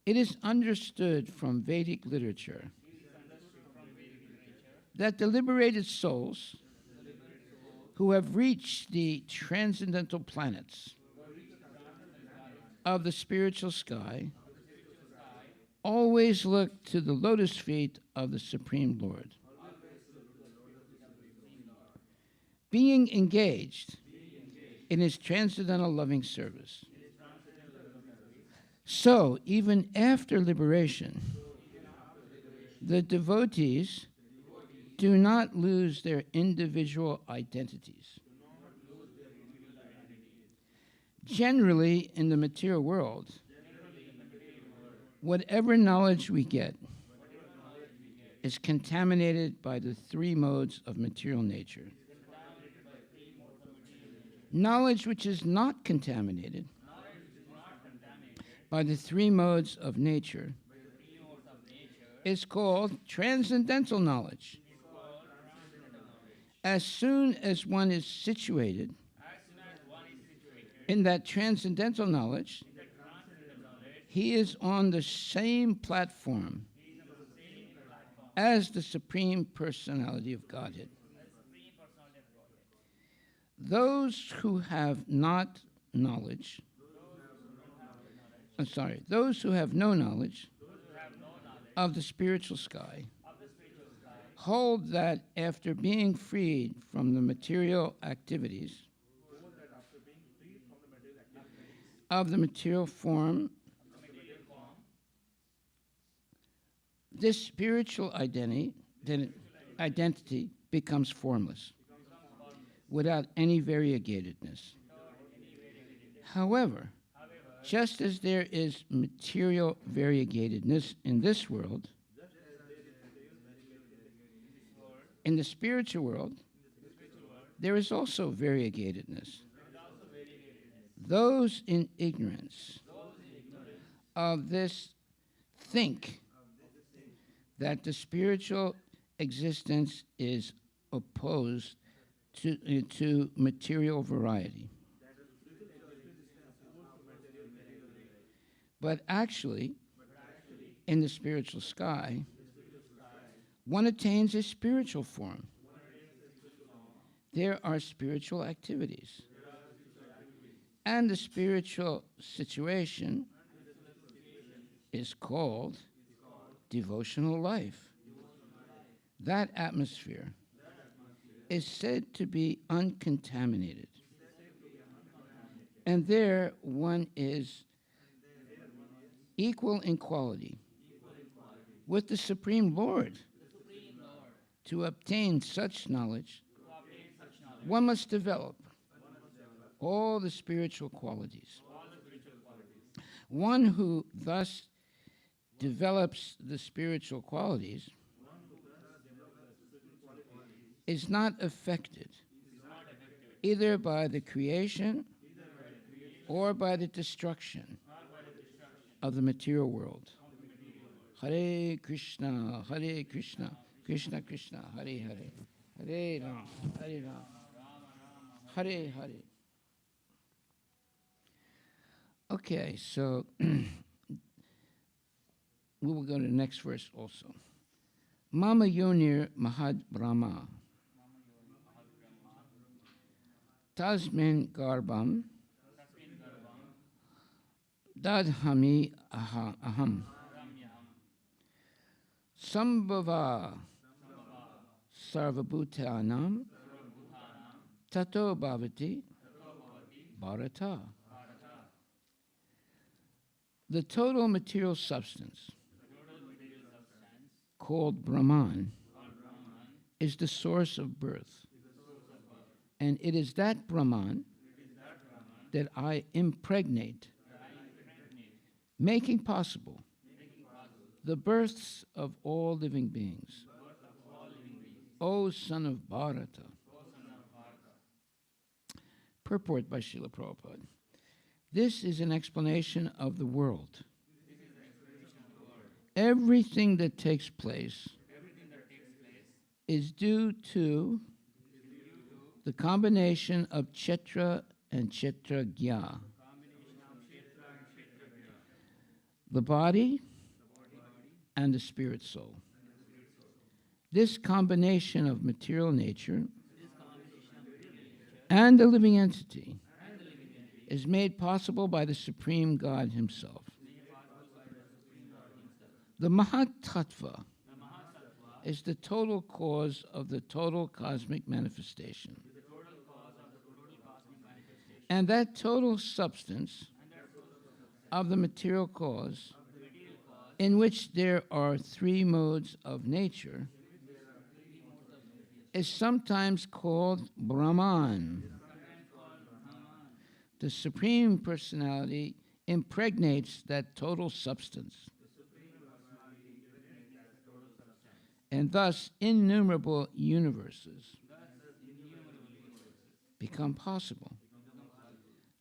It is understood from Vedic literature that the liberated souls who have reached the transcendental planets of the spiritual sky always look to the lotus feet of the Supreme Lord. Being engaged in His transcendental loving service. So, even after liberation, the devotees do not lose their individual identities. Generally, in the material world, whatever knowledge we get is contaminated by the three modes of material nature. Knowledge which is not contaminated by the three modes of nature is called transcendental knowledge. As soon as one is situated In that transcendental knowledge, he is on the same platform as the Supreme Personality of Godhead. Those who have not knowledge, those who have no knowledge of the spiritual sky hold that after being freed from the material activities of the material form, this spiritual identity becomes formless, without any variegatedness. However, just as there is material variegatedness in this world, in the spiritual world, there is also variegatedness. Those in ignorance of this think that the spiritual existence is opposed to material variety. But actually, in the spiritual sky, one attains a spiritual form. There are spiritual activities. And the spiritual situation is called devotional life. That atmosphere is said to be uncontaminated. And there one is equal in quality with the Supreme Lord. To obtain such knowledge, one must develop all the spiritual qualities. One who thus develops the spiritual qualities is not affected either by the creation or by the destruction of the material world. Hare Krishna, Krishna Krishna, Hare Hare, Hare Rama, Hare Rama, Hare Hare. Okay, so we will go to the next verse also. Mama Yonir Mahad Brahma Tasmin Garbam Dadhami Aham Sambhava Sarvabhutanam Tato Bhavati Bharata. The total material substance, called Brahman, is the source of birth. And it is that Brahman that I impregnate, making possible the births of all living beings. O son of Bharata. Purport by Srila Prabhupada. This is an explanation of the world. Everything that takes place is due to the combination of Kshetra and Kshetragya. The body and the spirit soul. This combination of material nature and the living entity is made possible by the Supreme God Himself. The Mahat Tattva is the total cause of the total cosmic manifestation. And that total substance of the material cause, in which there are three modes of nature, is sometimes called Brahman. The Supreme Personality impregnates that total substance. And thus innumerable universes become possible.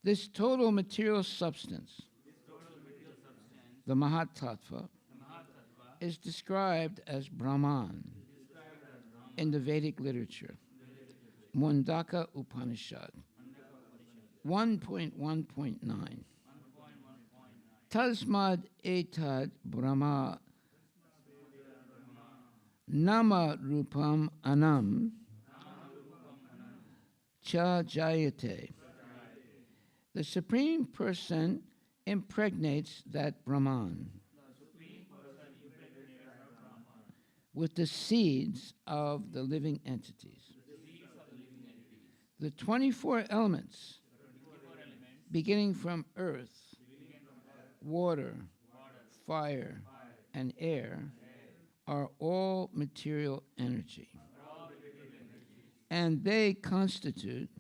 This total material substance, the Mahat Tattva, is described as Brahman in the Vedic literature, Mundaka Upanishad. 1.1.9. Tasmad etad Brahma nama rupam anam cha jayate. The Supreme Person impregnates that Brahman with the seeds of the living entities. The 24 elements, beginning from earth, water, fire, and air, are all material energy. And they constitute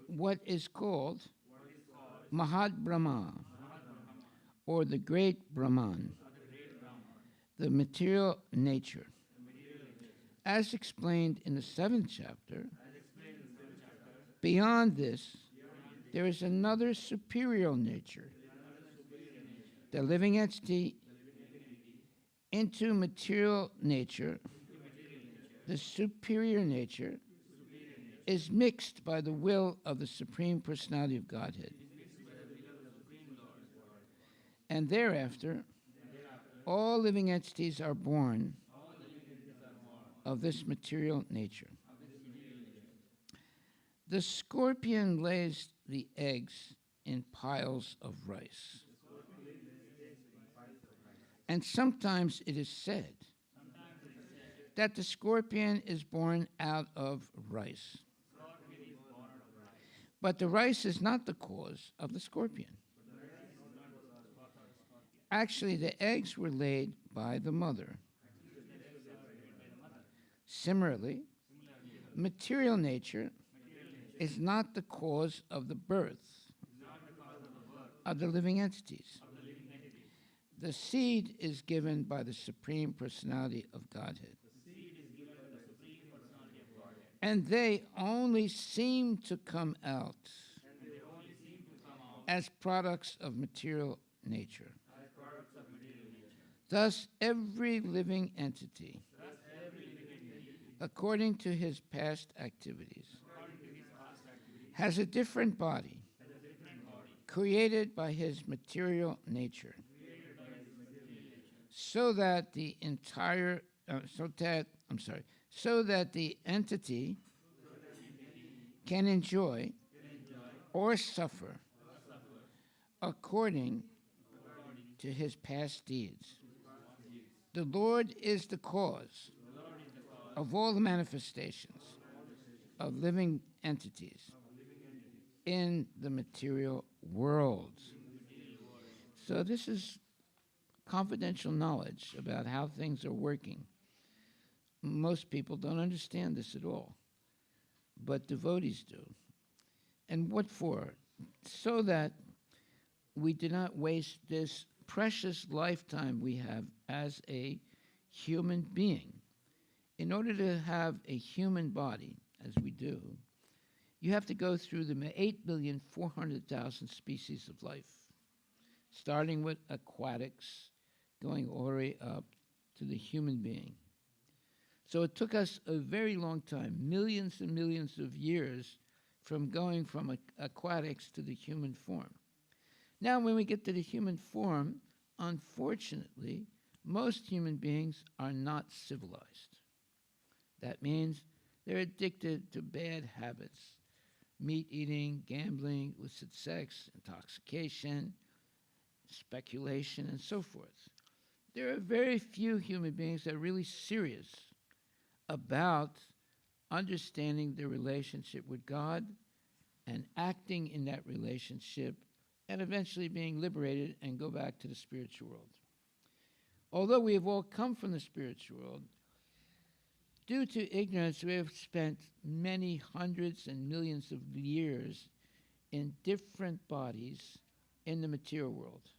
what is called Mahad Brahma, or the great Brahman, the material nature. As explained in the 7th chapter, beyond this, there is another superior nature, the living entity into material nature. The superior nature is mixed by the will of the Supreme Personality of Godhead. And thereafter, all living entities are born of this material nature. The scorpion lays the eggs in piles of rice. And sometimes it is said that the scorpion is born out of rice. But the rice is not the cause of the scorpion. Actually, the eggs were laid by the mother. Similarly, material nature is not the cause of the birth of the living entities. The seed is given by the Supreme Personality of Godhead. And they only seem to come out as products of material nature. Thus, every living entity, according to his past activities, has a different body created by his material nature, so that the entity can enjoy or suffer according to his past deeds. The Lord is the cause of all the manifestations of living entities in the material world. So this is confidential knowledge about how things are working. Most people don't understand this at all, but devotees do. And what for? So that we do not waste this precious lifetime we have as a human being. In order to have a human body, as we do, you have to go through the 8,400,000 species of life, starting with aquatics, going all the way up to the human being. So it took us a very long time, millions and millions of years, from going from aquatics to the human form. Now, when we get to the human form, unfortunately, most human beings are not civilized. That means they're addicted to bad habits: meat eating, gambling, illicit sex, intoxication, speculation, and so forth. There are very few human beings that are really serious about understanding their relationship with God and acting in that relationship and eventually being liberated and go back to the spiritual world. Although we have all come from the spiritual world, due to ignorance, we have spent many hundreds and millions of years in different bodies in the material world.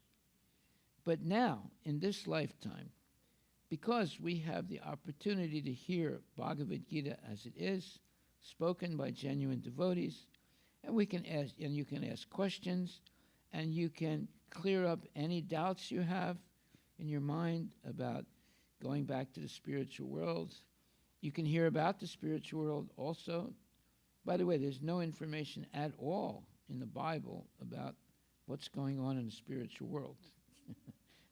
But now, in this lifetime, because we have the opportunity to hear Bhagavad Gita as it is, spoken by genuine devotees, and we can ask, and you can ask questions, and you can clear up any doubts you have in your mind about going back to the spiritual world. You can hear about the spiritual world also. By the way, there's no information at all in the Bible about what's going on in the spiritual world.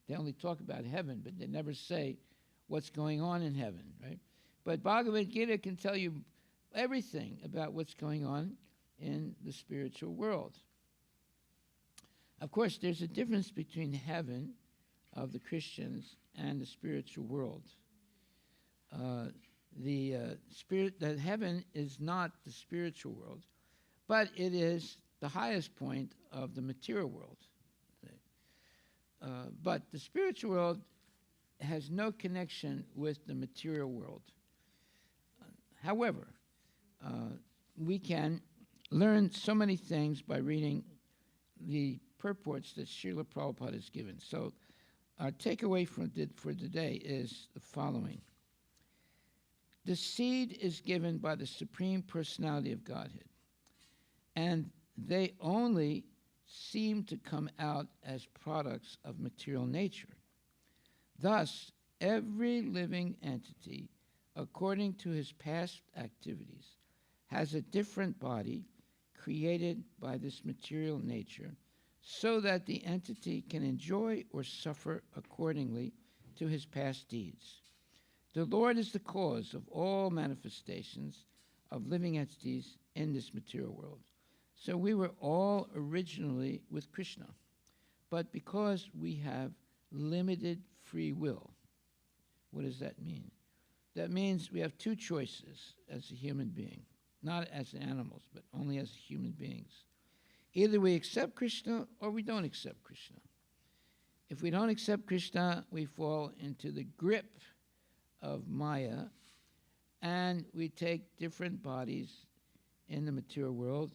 They only talk about heaven, but they never say what's going on in heaven, right? But Bhagavad Gita can tell you everything about what's going on in the spiritual world. Of course, there's a difference between heaven of the Christians and the spiritual world. That heaven is not the spiritual world, but it is the highest point of the material world. But the spiritual world has no connection with the material world. However, we can learn so many things by reading the purports that Srila Prabhupada has given. So our takeaway for today is the following. The seed is given by the Supreme Personality of Godhead, and they only seem to come out as products of material nature. Thus, every living entity, according to his past activities, has a different body created by this material nature, so that the entity can enjoy or suffer accordingly to his past deeds. The Lord is the cause of all manifestations of living entities in this material world. So we were all originally with Krishna, but because we have limited free will. What does that mean? That means we have two choices as a human being, not as animals, but only as human beings. Either we accept Krishna or we don't accept Krishna. If we don't accept Krishna, we fall into the grip of Maya, and we take different bodies in the material world,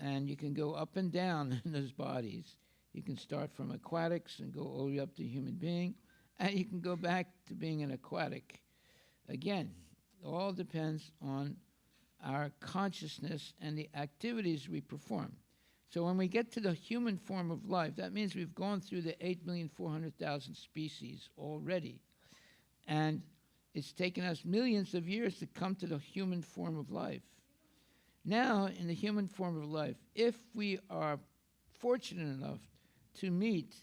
and you can go up and down in those bodies. You can start from aquatics and go all the way up to human being, and you can go back to being an aquatic. Again, it all depends on our consciousness and the activities we perform. So when we get to the human form of life, that means we've gone through the 8,400,000 species already. And it's taken us millions of years to come to the human form of life. Now, in the human form of life, if we are fortunate enough to meet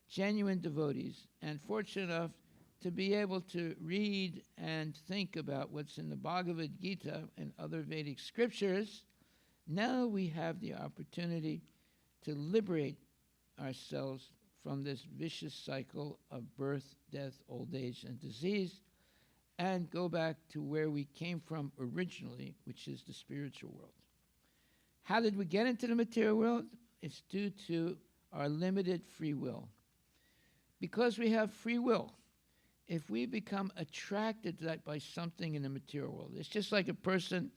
genuine devotees and fortunate enough to be able to read and think about what's in the Bhagavad Gita and other Vedic scriptures, now we have the opportunity to liberate ourselves from this vicious cycle of birth, death, old age, and disease, and go back to where we came from originally, which is the spiritual world. How did we get into the material world? It's due to our limited free will. Because we have free will, if we become attracted to that by something in the material world, it's just like a person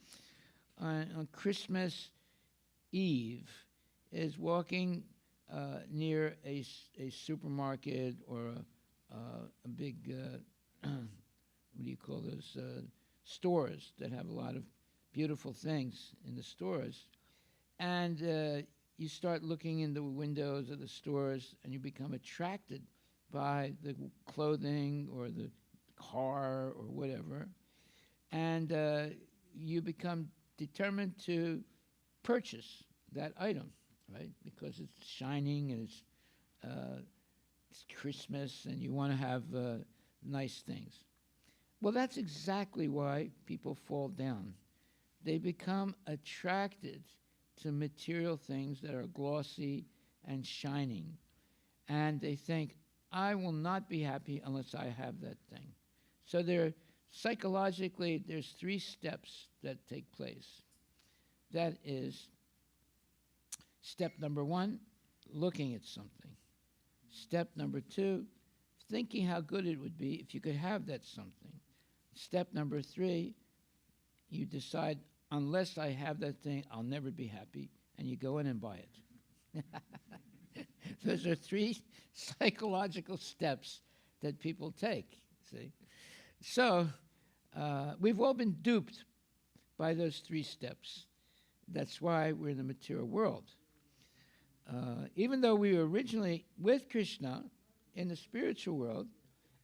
on Christmas Eve is walking near a supermarket or a big, what do you call those, stores that have a lot of beautiful things in the stores. And you start looking in the windows of the stores and you become attracted by the clothing or the car or whatever. And you become determined to purchase that item, right? Because it's shining and it's Christmas and you want to have nice things. Well, that's exactly why people fall down. They become attracted to material things that are glossy and shining. And they think, I will not be happy unless I have that thing. So psychologically, there's 3 steps that take place. That is, step number 1, looking at something. Step number 2, thinking how good it would be if you could have that something. Step number 3, you decide, unless I have that thing, I'll never be happy, and you go in and buy it. Those are 3 psychological steps that people take, see? So we've all been duped by those 3 steps. That's why we're in the material world. Even though we were originally with Krishna in the spiritual world,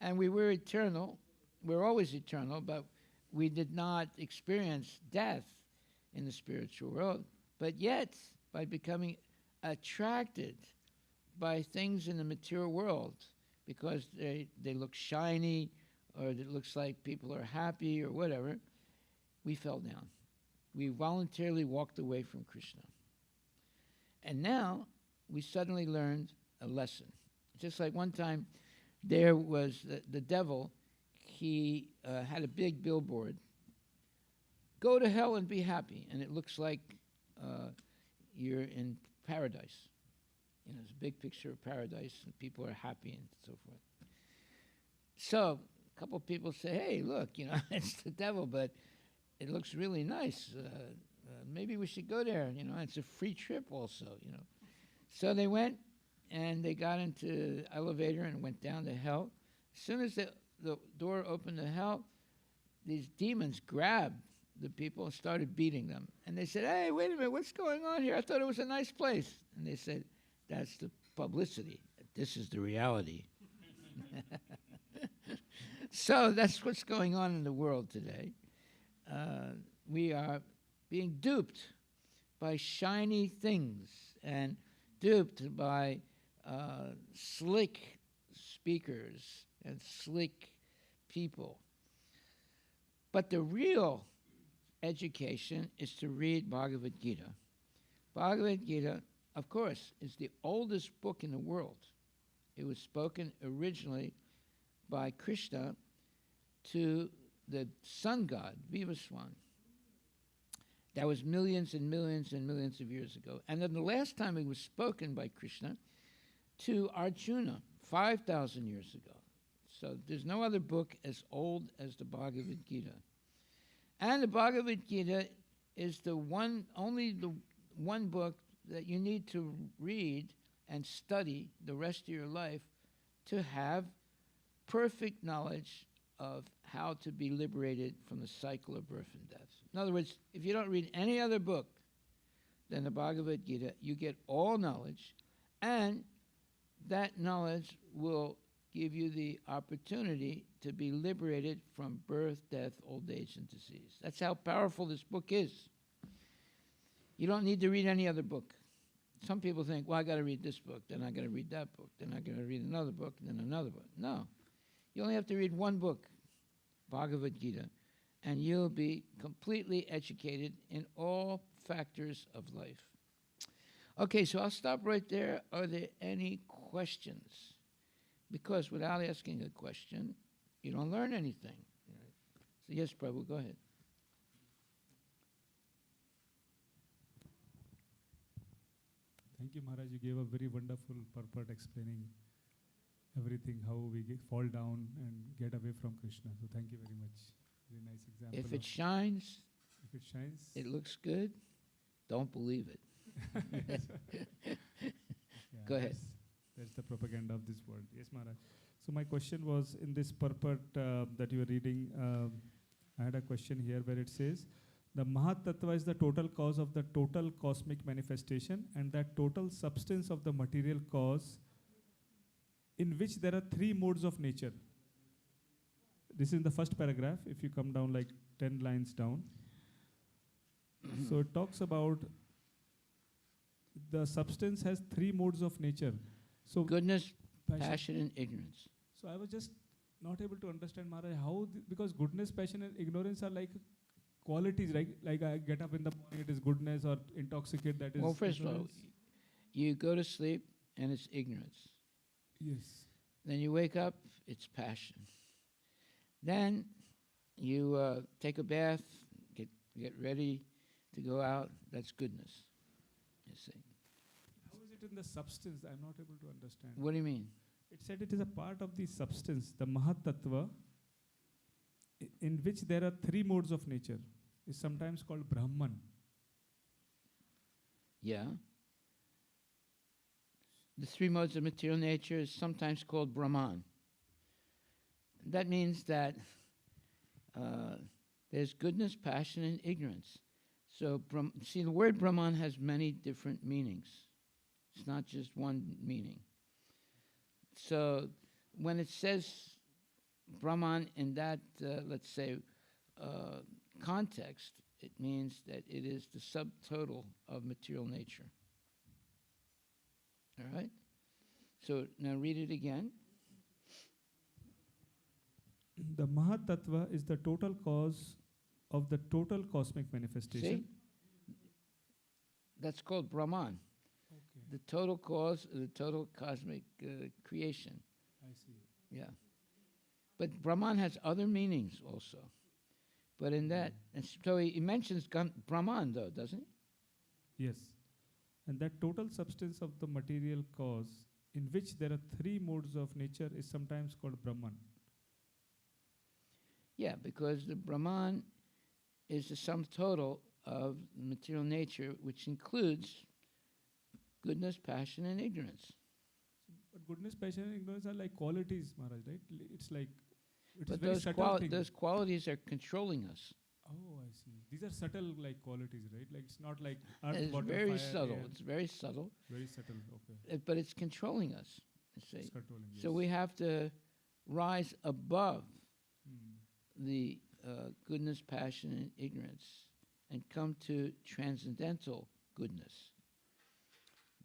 and we were eternal, we're always eternal, but we did not experience death in the spiritual world. But yet, by becoming attracted by things in the material world because they look shiny or it looks like people are happy or whatever, we fell down. We voluntarily walked away from Krishna. And now we suddenly learned a lesson. Just like one time there was the devil, he had a big billboard, "Go to hell and be happy." And it looks like you're in paradise. It's a big picture of paradise and people are happy and so forth. So a couple of people say, "Hey, look, it's the devil, but it looks really nice. Maybe we should go there. It's a free trip also, So they went and they got into the elevator and went down to hell. As soon as the door opened to hell, these demons grabbed the people and started beating them. And they said, "Hey, wait a minute, what's going on here? I thought it was a nice place." And they said, "That's the publicity. This is the reality." So that's what's going on in the world today. We are being duped by shiny things and duped by slick speakers and slick people. But the real education is to read Bhagavad Gita. Bhagavad Gita, of course, is the oldest book in the world. It was spoken originally by Krishna to the sun god, Vivaswan. That was millions and millions and millions of years ago. And then the last time it was spoken by Krishna to Arjuna, 5,000 years ago. So there's no other book as old as the Bhagavad Gita. And the Bhagavad Gita is only the one book that you need to read and study the rest of your life to have perfect knowledge of how to be liberated from the cycle of birth and death. In other words, if you don't read any other book than the Bhagavad Gita, you get all knowledge, and that knowledge will give you the opportunity to be liberated from birth, death, old age, and disease. That's how powerful this book is. You don't need to read any other book. Some people think, well, I got to read this book, then I got to read that book, then I got to read another book, and then another book. No. You only have to read one book, Bhagavad Gita, and you'll be completely educated in all factors of life. Okay, so I'll stop right there. Are there any questions? Because without asking a question, you don't learn anything. So yes, Prabhu, go ahead. Thank you, Maharaj. You gave a very wonderful purport explaining everything, how we fall down and get away from Krishna. So thank you very much. Very nice example. If it shines, it looks good, don't believe it. Go ahead. That's the propaganda of this world. Yes, Maharaj. So my question was, in this purport that you were reading, I had a question here where it says, the Mahat Tattva is the total cause of the total cosmic manifestation and that total substance of the material cause in which there are three modes of nature. This is in the first paragraph, if you come down like 10 lines down. So it talks about the substance has three modes of nature. So goodness, passion, and ignorance. So I was just not able to understand, Maharaj, how, because goodness, passion, and ignorance are like qualities, right? Like I get up in the morning, it is goodness, or intoxicate, that is well, first ignorance. of all, you go to sleep and it's ignorance. Yes. Then you wake up, it's passion. Then you take a bath, get ready to go out, that's goodness. You see. How is it in the substance? I'm not able to understand. What do you mean? It said it is a part of the substance, the Mahat Tattva, in which there are three modes of nature. Is sometimes called Brahman. Yeah. The three modes of material nature is sometimes called Brahman. That means that there's goodness, passion, and ignorance. So, see, the word Brahman has many different meanings. It's not just one meaning. So, when it says Brahman in that, let's say, context, it means that it is the subtotal of material nature. All right? So now read it again. The Mahatattva is the total cause of the total cosmic manifestation. See? That's called Brahman, Okay, the total cause of the total cosmic creation. I see. Yeah. But Brahman has other meanings also. But in that, and so he mentions Brahman though, doesn't he? Yes. And that total substance of the material cause, in which there are three modes of nature, is sometimes called Brahman. Yeah, because the Brahman is the sum total of material nature, which includes goodness, passion, and ignorance. But goodness, passion, and ignorance are like qualities, Maharaj, right? It's like, it's But very subtle thing. those qualities are controlling us. Oh, I see. These are subtle like qualities, right? Like it's not like earth, It's water, very fire, subtle. air. It's very subtle, Very subtle. Okay. but it's controlling us. You see. It's controlling. So we have to rise above Hmm. the goodness, passion, and ignorance, and come to transcendental goodness.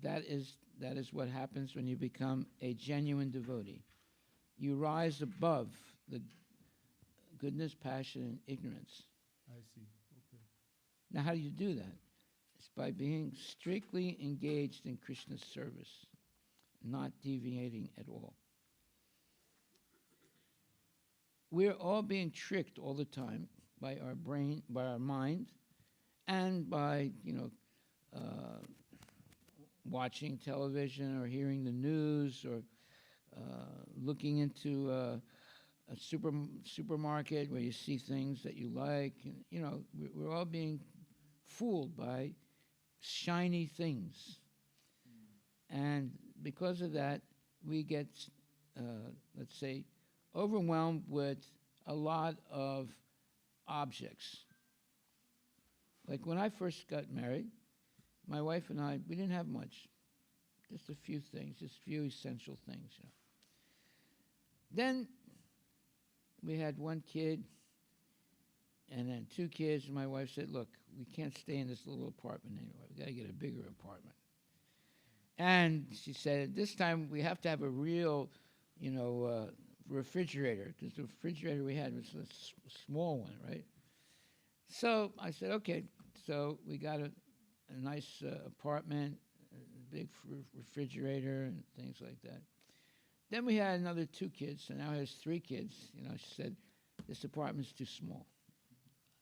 That is what happens when you become a genuine devotee. You rise above the goodness, passion, and ignorance. I see. Okay. Now, how do you do that? It's by being strictly engaged in Krishna's service, not deviating at all. We're all being tricked all the time by our brain, by our mind, and by, watching television or hearing the news or looking into a supermarket where you see things that you like. And, we're all being fooled by shiny things. And because of that, we get, let's say, overwhelmed with a lot of objects. Like when I first got married, my wife and I, we didn't have much. Just a few things, just a few essential things. Then we had one kid and then two kids, and my wife said, look, we can't stay in this little apartment anymore. We got to get a bigger apartment. And she said, this time we have to have a real, refrigerator, because the refrigerator we had was a small one, right? So I said, okay. So we got a nice apartment, a big refrigerator and things like that. Then we had another two kids, so now he has three kids. She said, this apartment's too small.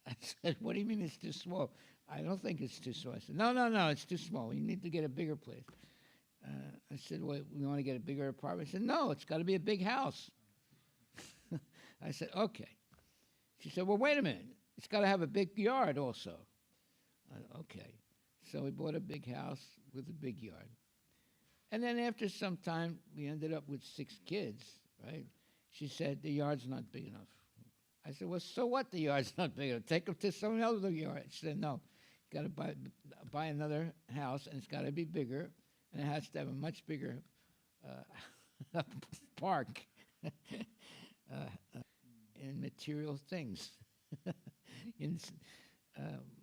I said, what do you mean it's too small? I don't think it's too small. I said, no, it's too small. You need to get a bigger place. I said, well, we want to get a bigger apartment. She said, no, it's got to be a big house. I said, okay. She said, well, wait a minute. It's got to have a big yard also. Okay. So we bought a big house with a big yard. And then after some time, we ended up with 6 kids, right? She said, the yard's not big enough. I said, well, so what the yard's not big enough? Take them to someone else's yard. She said, no, got to buy another house, and it's got to be bigger, and it has to have a much bigger park in material things.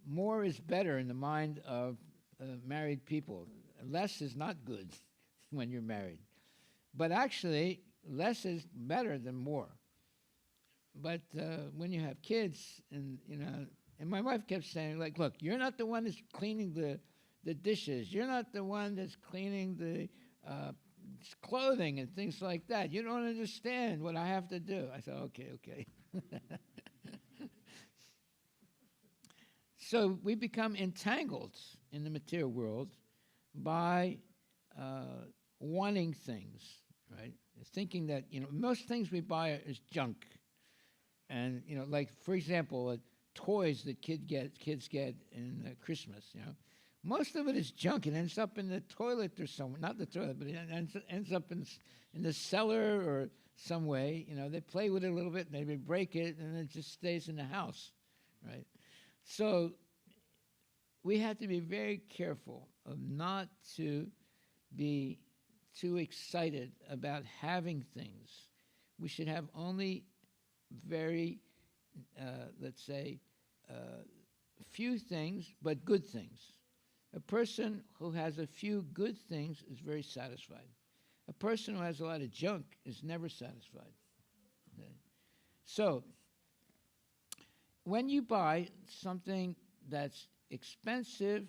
More is better in the mind of married people. Less is not good when you're married. But actually, less is better than more. But when you have kids, and my wife kept saying, like, look, you're not the one that's cleaning the dishes. You're not the one that's cleaning the clothing and things like that. You don't understand what I have to do. I said, okay. So we become entangled in the material world by wanting things, right? Thinking that, most things we buy is junk. And, like, for example, toys that kids get in Christmas, most of it is junk. It ends up in the toilet or somewhere. Not the toilet, but it ends up in the cellar or some way. They play with it a little bit, maybe break it, and it just stays in the house, right? So we have to be very careful of not to be too excited about having things. We should have only very, let's say, few things, but good things. A person who has a few good things is very satisfied. A person who has a lot of junk is never satisfied. Okay? So, when you buy something that's expensive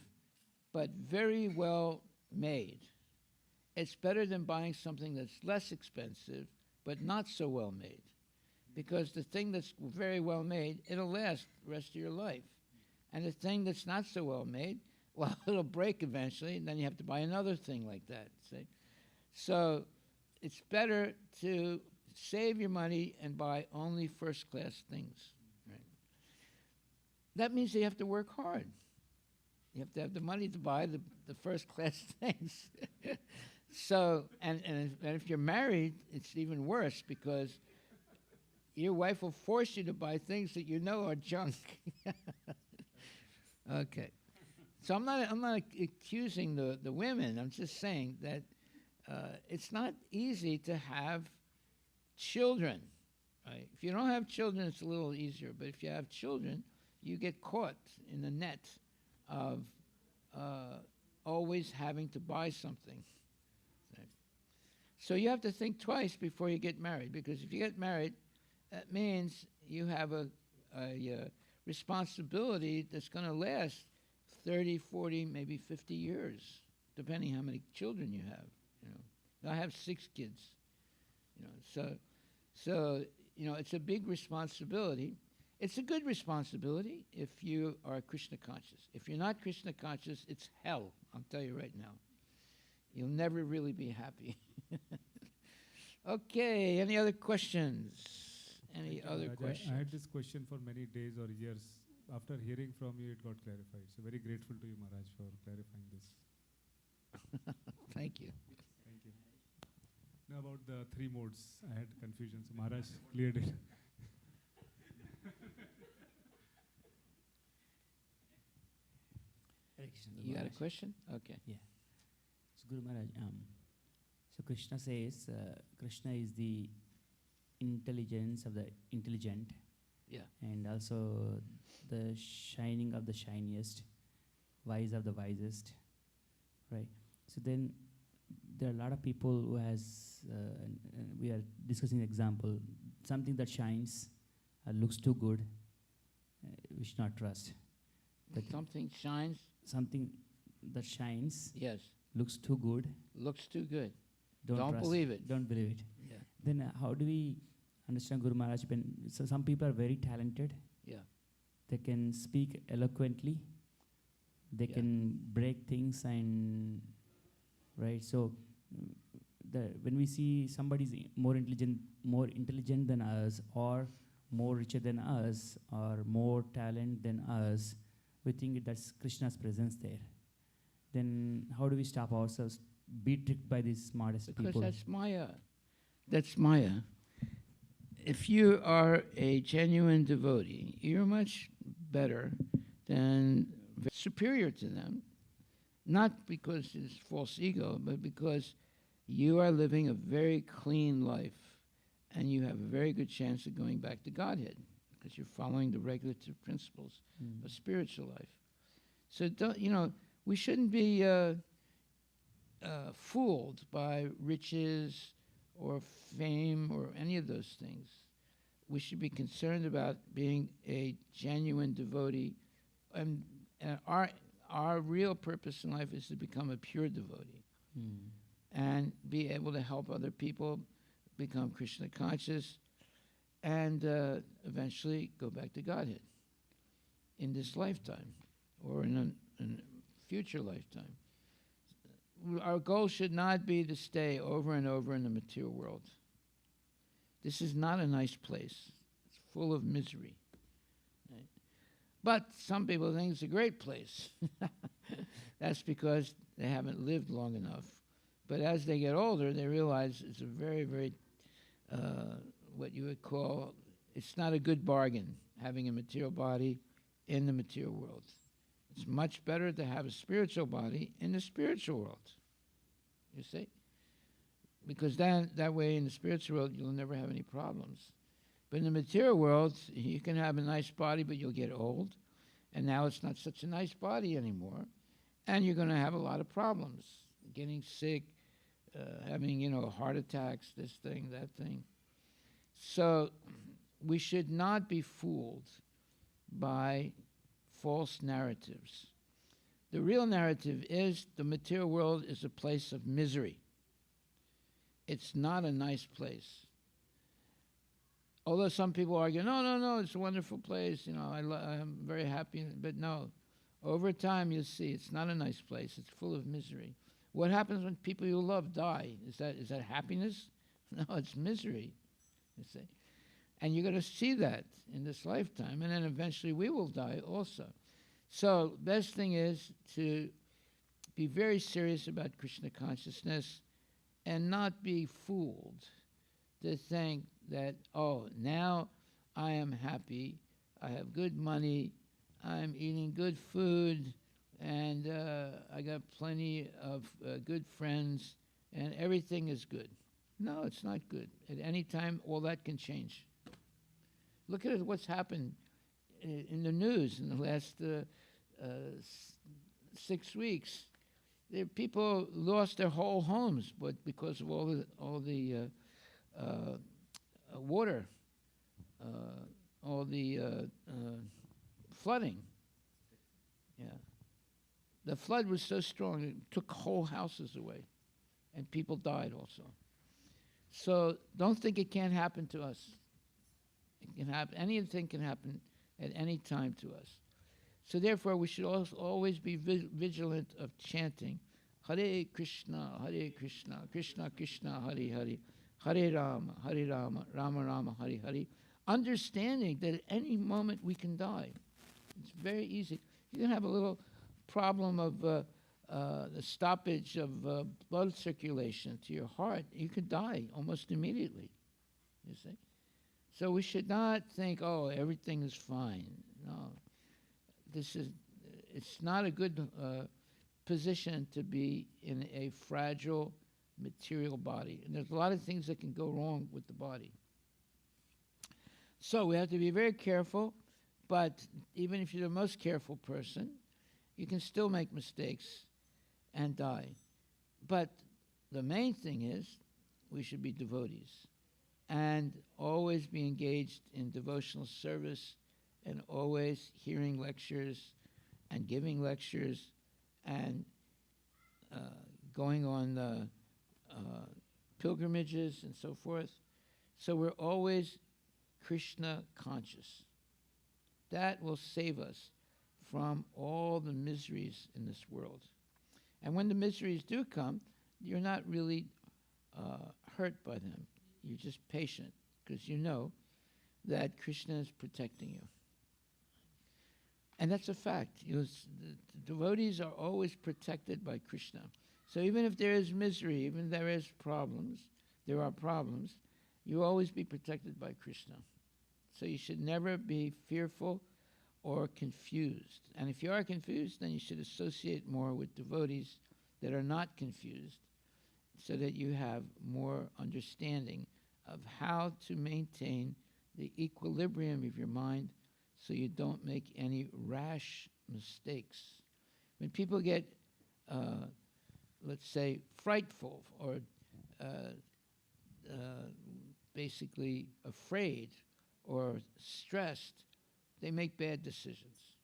but very well made, it's better than buying something that's less expensive but not so well made. Because the thing that's very well made, it'll last the rest of your life. And the thing that's not so well made, well, it'll break eventually, and then you have to buy another thing like that. See? So it's better to save your money and buy only first-class things. Right? That means you have to work hard. You have to have the money to buy the first-class things. So, and if you're married, it's even worse because your wife will force you to buy things that you know are junk. Okay. So I'm not accusing the women. I'm just saying that it's not easy to have children. Right? If you don't have children, it's a little easier. But if you have children, you get caught in the net of always having to buy something. Right? So you have to think twice before you get married, because if you get married, that means you have a responsibility that's going to last 30, 40, maybe 50 years, depending how many children you have. You know, I have 6 kids. You know, so you know, it's a big responsibility. It's a good responsibility if you are Krishna conscious. If you're not Krishna conscious, it's hell. I'll tell you right now. You'll never really be happy. Okay. Any other questions? Any other questions? I had this question for many days or years. After hearing from you, it got clarified. So very grateful to you, Maharaj, for clarifying this. Thank you. Thank you. Now about the 3 modes, I had confusion. So Maharaj cleared it. You got a question? Okay. Yeah. So Guru Maharaj, so Krishna says Krishna is the intelligence of the intelligent. Yeah. And also the shining of the shiniest, wise of the wisest, right? So then there are a lot of people who has, we are discussing example, something that shines, looks too good, we should not trust. But Something shines? something that shines, Yes. looks too good, Looks too good. don't Don't trust. believe it. Don't believe it. Yeah. Then how do we understand Guru Maharaj? So some people are very talented. Yeah. They can speak eloquently. They Yeah. can break things and right. So when we see somebody's more intelligent than us, or more richer than us, or more talent than us, we think that's Krishna's presence there. Then how do we stop ourselves be tricked by these smartest Because people? that's Maya. That's Maya. If you are a genuine devotee, you're much better than, superior to them, not because it's false ego, but because you are living a very clean life, and you have a very good chance of going back to Godhead, because you're following the regulative principles of spiritual life. So we shouldn't be fooled by riches or fame or any of those things. We should be concerned about being a genuine devotee, and our real purpose in life is to become a pure devotee and be able to help other people become Krishna conscious and eventually go back to Godhead in this lifetime or in a future lifetime. Our goal should not be to stay over and over in the material world. This is not a nice place. It's full of misery. Right? But some people think it's a great place. That's because they haven't lived long enough. But as they get older, they realize it's a very, very, what you would call, it's not a good bargain, having a material body in the material world. It's much better to have a spiritual body in the spiritual world. You see? Because that way in the spiritual world, you'll never have any problems. But in the material world, you can have a nice body, but you'll get old. And now it's not such a nice body anymore. And you're going to have a lot of problems, getting sick, having, heart attacks, this thing, that thing. So we should not be fooled by false narratives. The real narrative is the material world is a place of misery. It's not a nice place. Although some people argue, no, it's a wonderful place, I'm very happy, but no. Over time, you'll see it's not a nice place. It's full of misery. What happens when people you love die? Is that happiness? No, it's misery, you see. And you're going to see that in this lifetime, and then eventually we will die also. So best thing is to be very serious about Krishna consciousness and not be fooled to think that, now I am happy, I have good money, I'm eating good food, and I got plenty of good friends, and everything is good. No, it's not good. At any time, all that can change. Look at what's happened in the news in the last 6 weeks. People lost their whole homes, but because of all the water, all the flooding. Yeah, the flood was so strong it took whole houses away, and people died also. So don't think it can't happen to us. It can happen. Anything can happen at any time to us. So therefore, we should always be vigilant of chanting Hare Krishna, Krishna Krishna, Hare Hare, Hare Rama, Rama Rama, Hare Hare, understanding that at any moment we can die. It's very easy. You can have a little problem of the stoppage of blood circulation to your heart. You could die almost immediately, you see. So we should not think, everything is fine. No. It's not a good position to be in a fragile material body. And there's a lot of things that can go wrong with the body. So we have to be very careful, but even if you're the most careful person, you can still make mistakes and die. But the main thing is we should be devotees and always be engaged in devotional service and always hearing lectures and giving lectures and going on pilgrimages and so forth. So we're always Krishna conscious. That will save us from all the miseries in this world. And when the miseries do come, you're not really hurt by them. You're just patient because you know that Krishna is protecting you. And that's a fact. The devotees are always protected by Krishna. So even if there is misery, even if there are problems, you always be protected by Krishna. So you should never be fearful or confused. And if you are confused, then you should associate more with devotees that are not confused so that you have more understanding of how to maintain the equilibrium of your mind so you don't make any rash mistakes. When people get, let's say, frightful or basically afraid or stressed, they make bad decisions.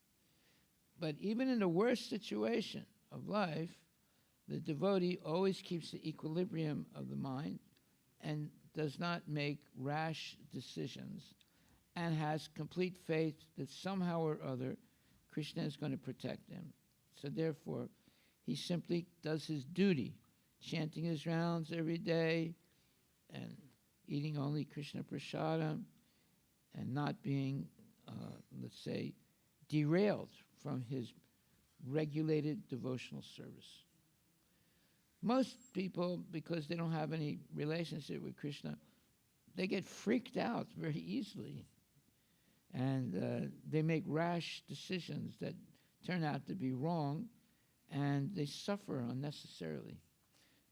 But even in the worst situation of life, the devotee always keeps the equilibrium of the mind and does not make rash decisions and has complete faith that somehow or other Krishna is going to protect him. So therefore, he simply does his duty, chanting his rounds every day and eating only Krishna prasadam and not being, let's say, derailed from his regulated devotional service. Most people, because they don't have any relationship with Krishna, they get freaked out very easily. And they make rash decisions that turn out to be wrong, and they suffer unnecessarily.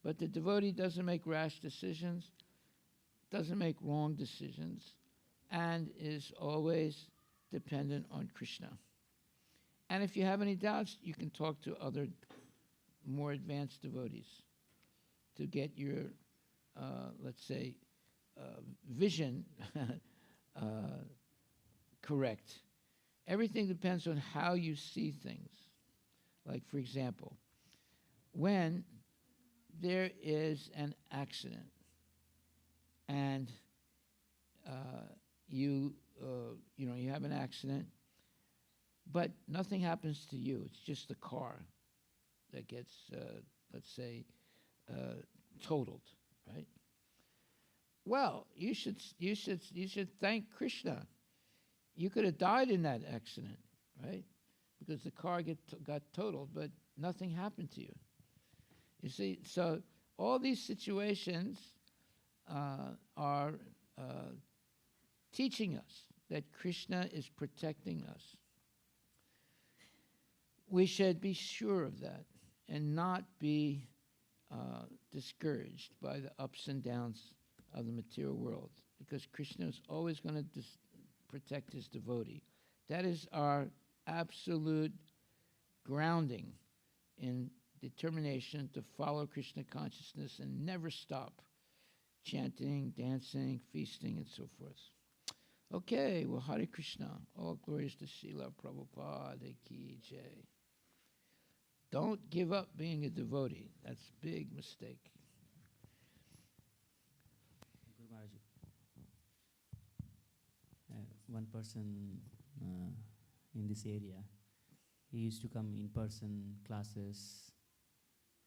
But the devotee doesn't make rash decisions, doesn't make wrong decisions, and is always dependent on Krishna. And if you have any doubts, you can talk to other more advanced devotees to get your, let's say, vision correct. Everything depends on how you see things. Like, for example, when there is an accident and you have an accident, but nothing happens to you. It's just the car that gets, let's say, totaled, right? Well, you should thank Krishna. You could have died in that accident, right? Because the car got totaled, but nothing happened to you. You see, so all these situations are teaching us that Krishna is protecting us. We should be sure of that and not be discouraged by the ups and downs of the material world, because Krishna is always going to protect his devotee. That is our absolute grounding in determination to follow Krishna consciousness and never stop chanting, dancing, feasting, and so forth. Okay, well, Hare Krishna. All glories to Srila Prabhupada ki jai. Don't give up being a devotee. That's a big mistake. Guru Maharaj, one person in this area, he used to come in person classes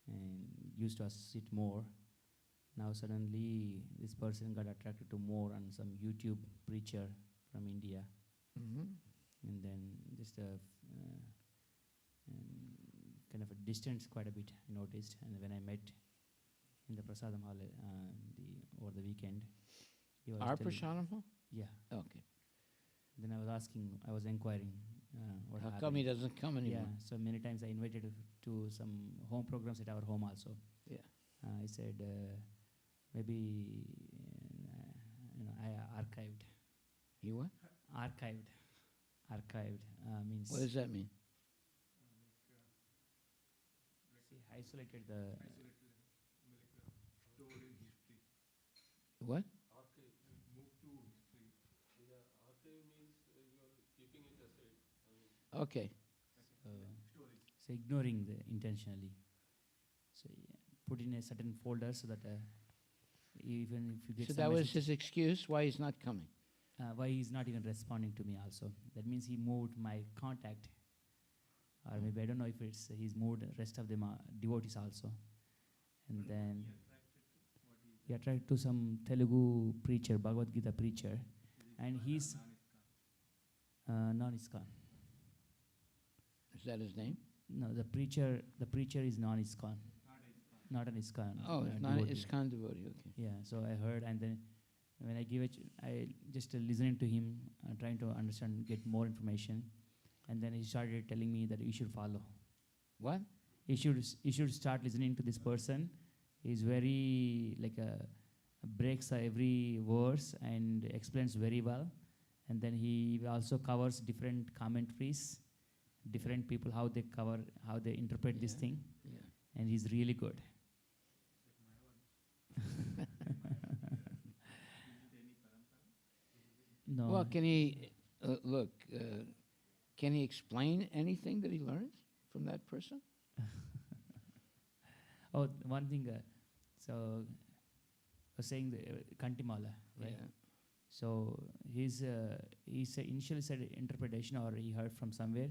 and used to assist more. Now suddenly this person got attracted to more on some YouTube preacher from India. Mm-hmm. And then just kind of a distance quite a bit, I noticed. And when I met in the Prasadam Hall over the weekend, he was Our telling- Prasadam Hall? Yeah. Okay. Then I was inquiring what How happened. come he doesn't come anymore? Yeah, so many times I invited to some home programs at our home also. Yeah. I said maybe I archived. You what? Archived means What does that mean? see, isolated the What? Okay. so ignoring the intentionally. So yeah, put in a certain folder so that even if you get So some that was message, his excuse why he's not coming. why he's not even responding to me also. That means he moved my contact, or maybe I don't know if it's he's moved the rest of the devotees also. And then he attracted to some Telugu preacher, Bhagavad Gita preacher, and he's non-ISKCON. Is that his name? No, the preacher is non-ISKCON, not an ISKCON. Oh, it's not devotee. ISKCON devotee. Okay. Yeah, so I heard, and then when I give it, I just listening to him, trying to understand, get more information, and then he started telling me that you should follow. What? You should start listening to this person. He's very breaks every verse and explains very well, and then he also covers different commentaries, different people how they interpret this thing, Yeah. and he's really good. No. Well, can he look? Can he explain anything that he learns from that person? Oh, one thing. So, I was saying the Kantimala, right? Yeah. So he initially said interpretation, or he heard from somewhere.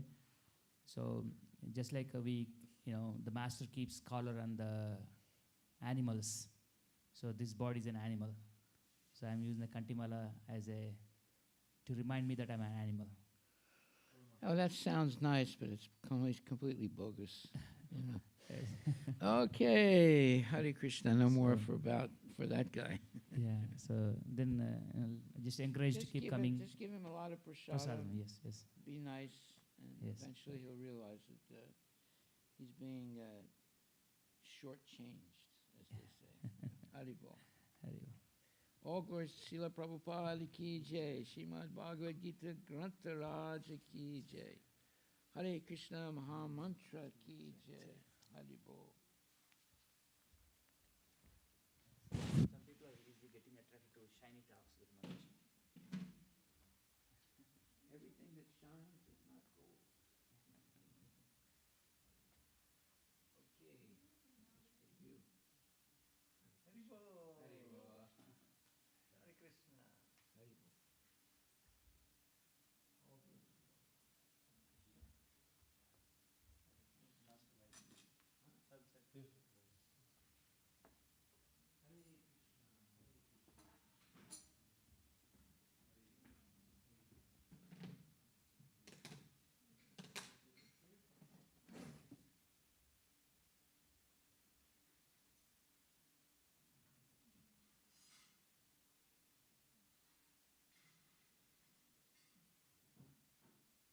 So just like the master keeps collar on the animals. So this body is an animal. So I'm using the Kantimala to remind me that I'm an animal. Oh, that sounds nice, but it's completely bogus. You know. Okay, Hare Krishna. No more for that guy. Yeah. So then just encouraged to keep coming. Just give him a lot of prasadam. Prasadam, yes. Be nice, and Yes. eventually he'll realize that he's being shortchanged, as they say. Haribol. Haribol. All glories to Srila Prabhupada ki jai, Srimad Bhagavad Gita Grantha Raja ki jai, Hare Krishna Maha Mantra ki jai. Hari Bol. Some people are easily getting attracted to shiny tops with Maharaj. Everything that shines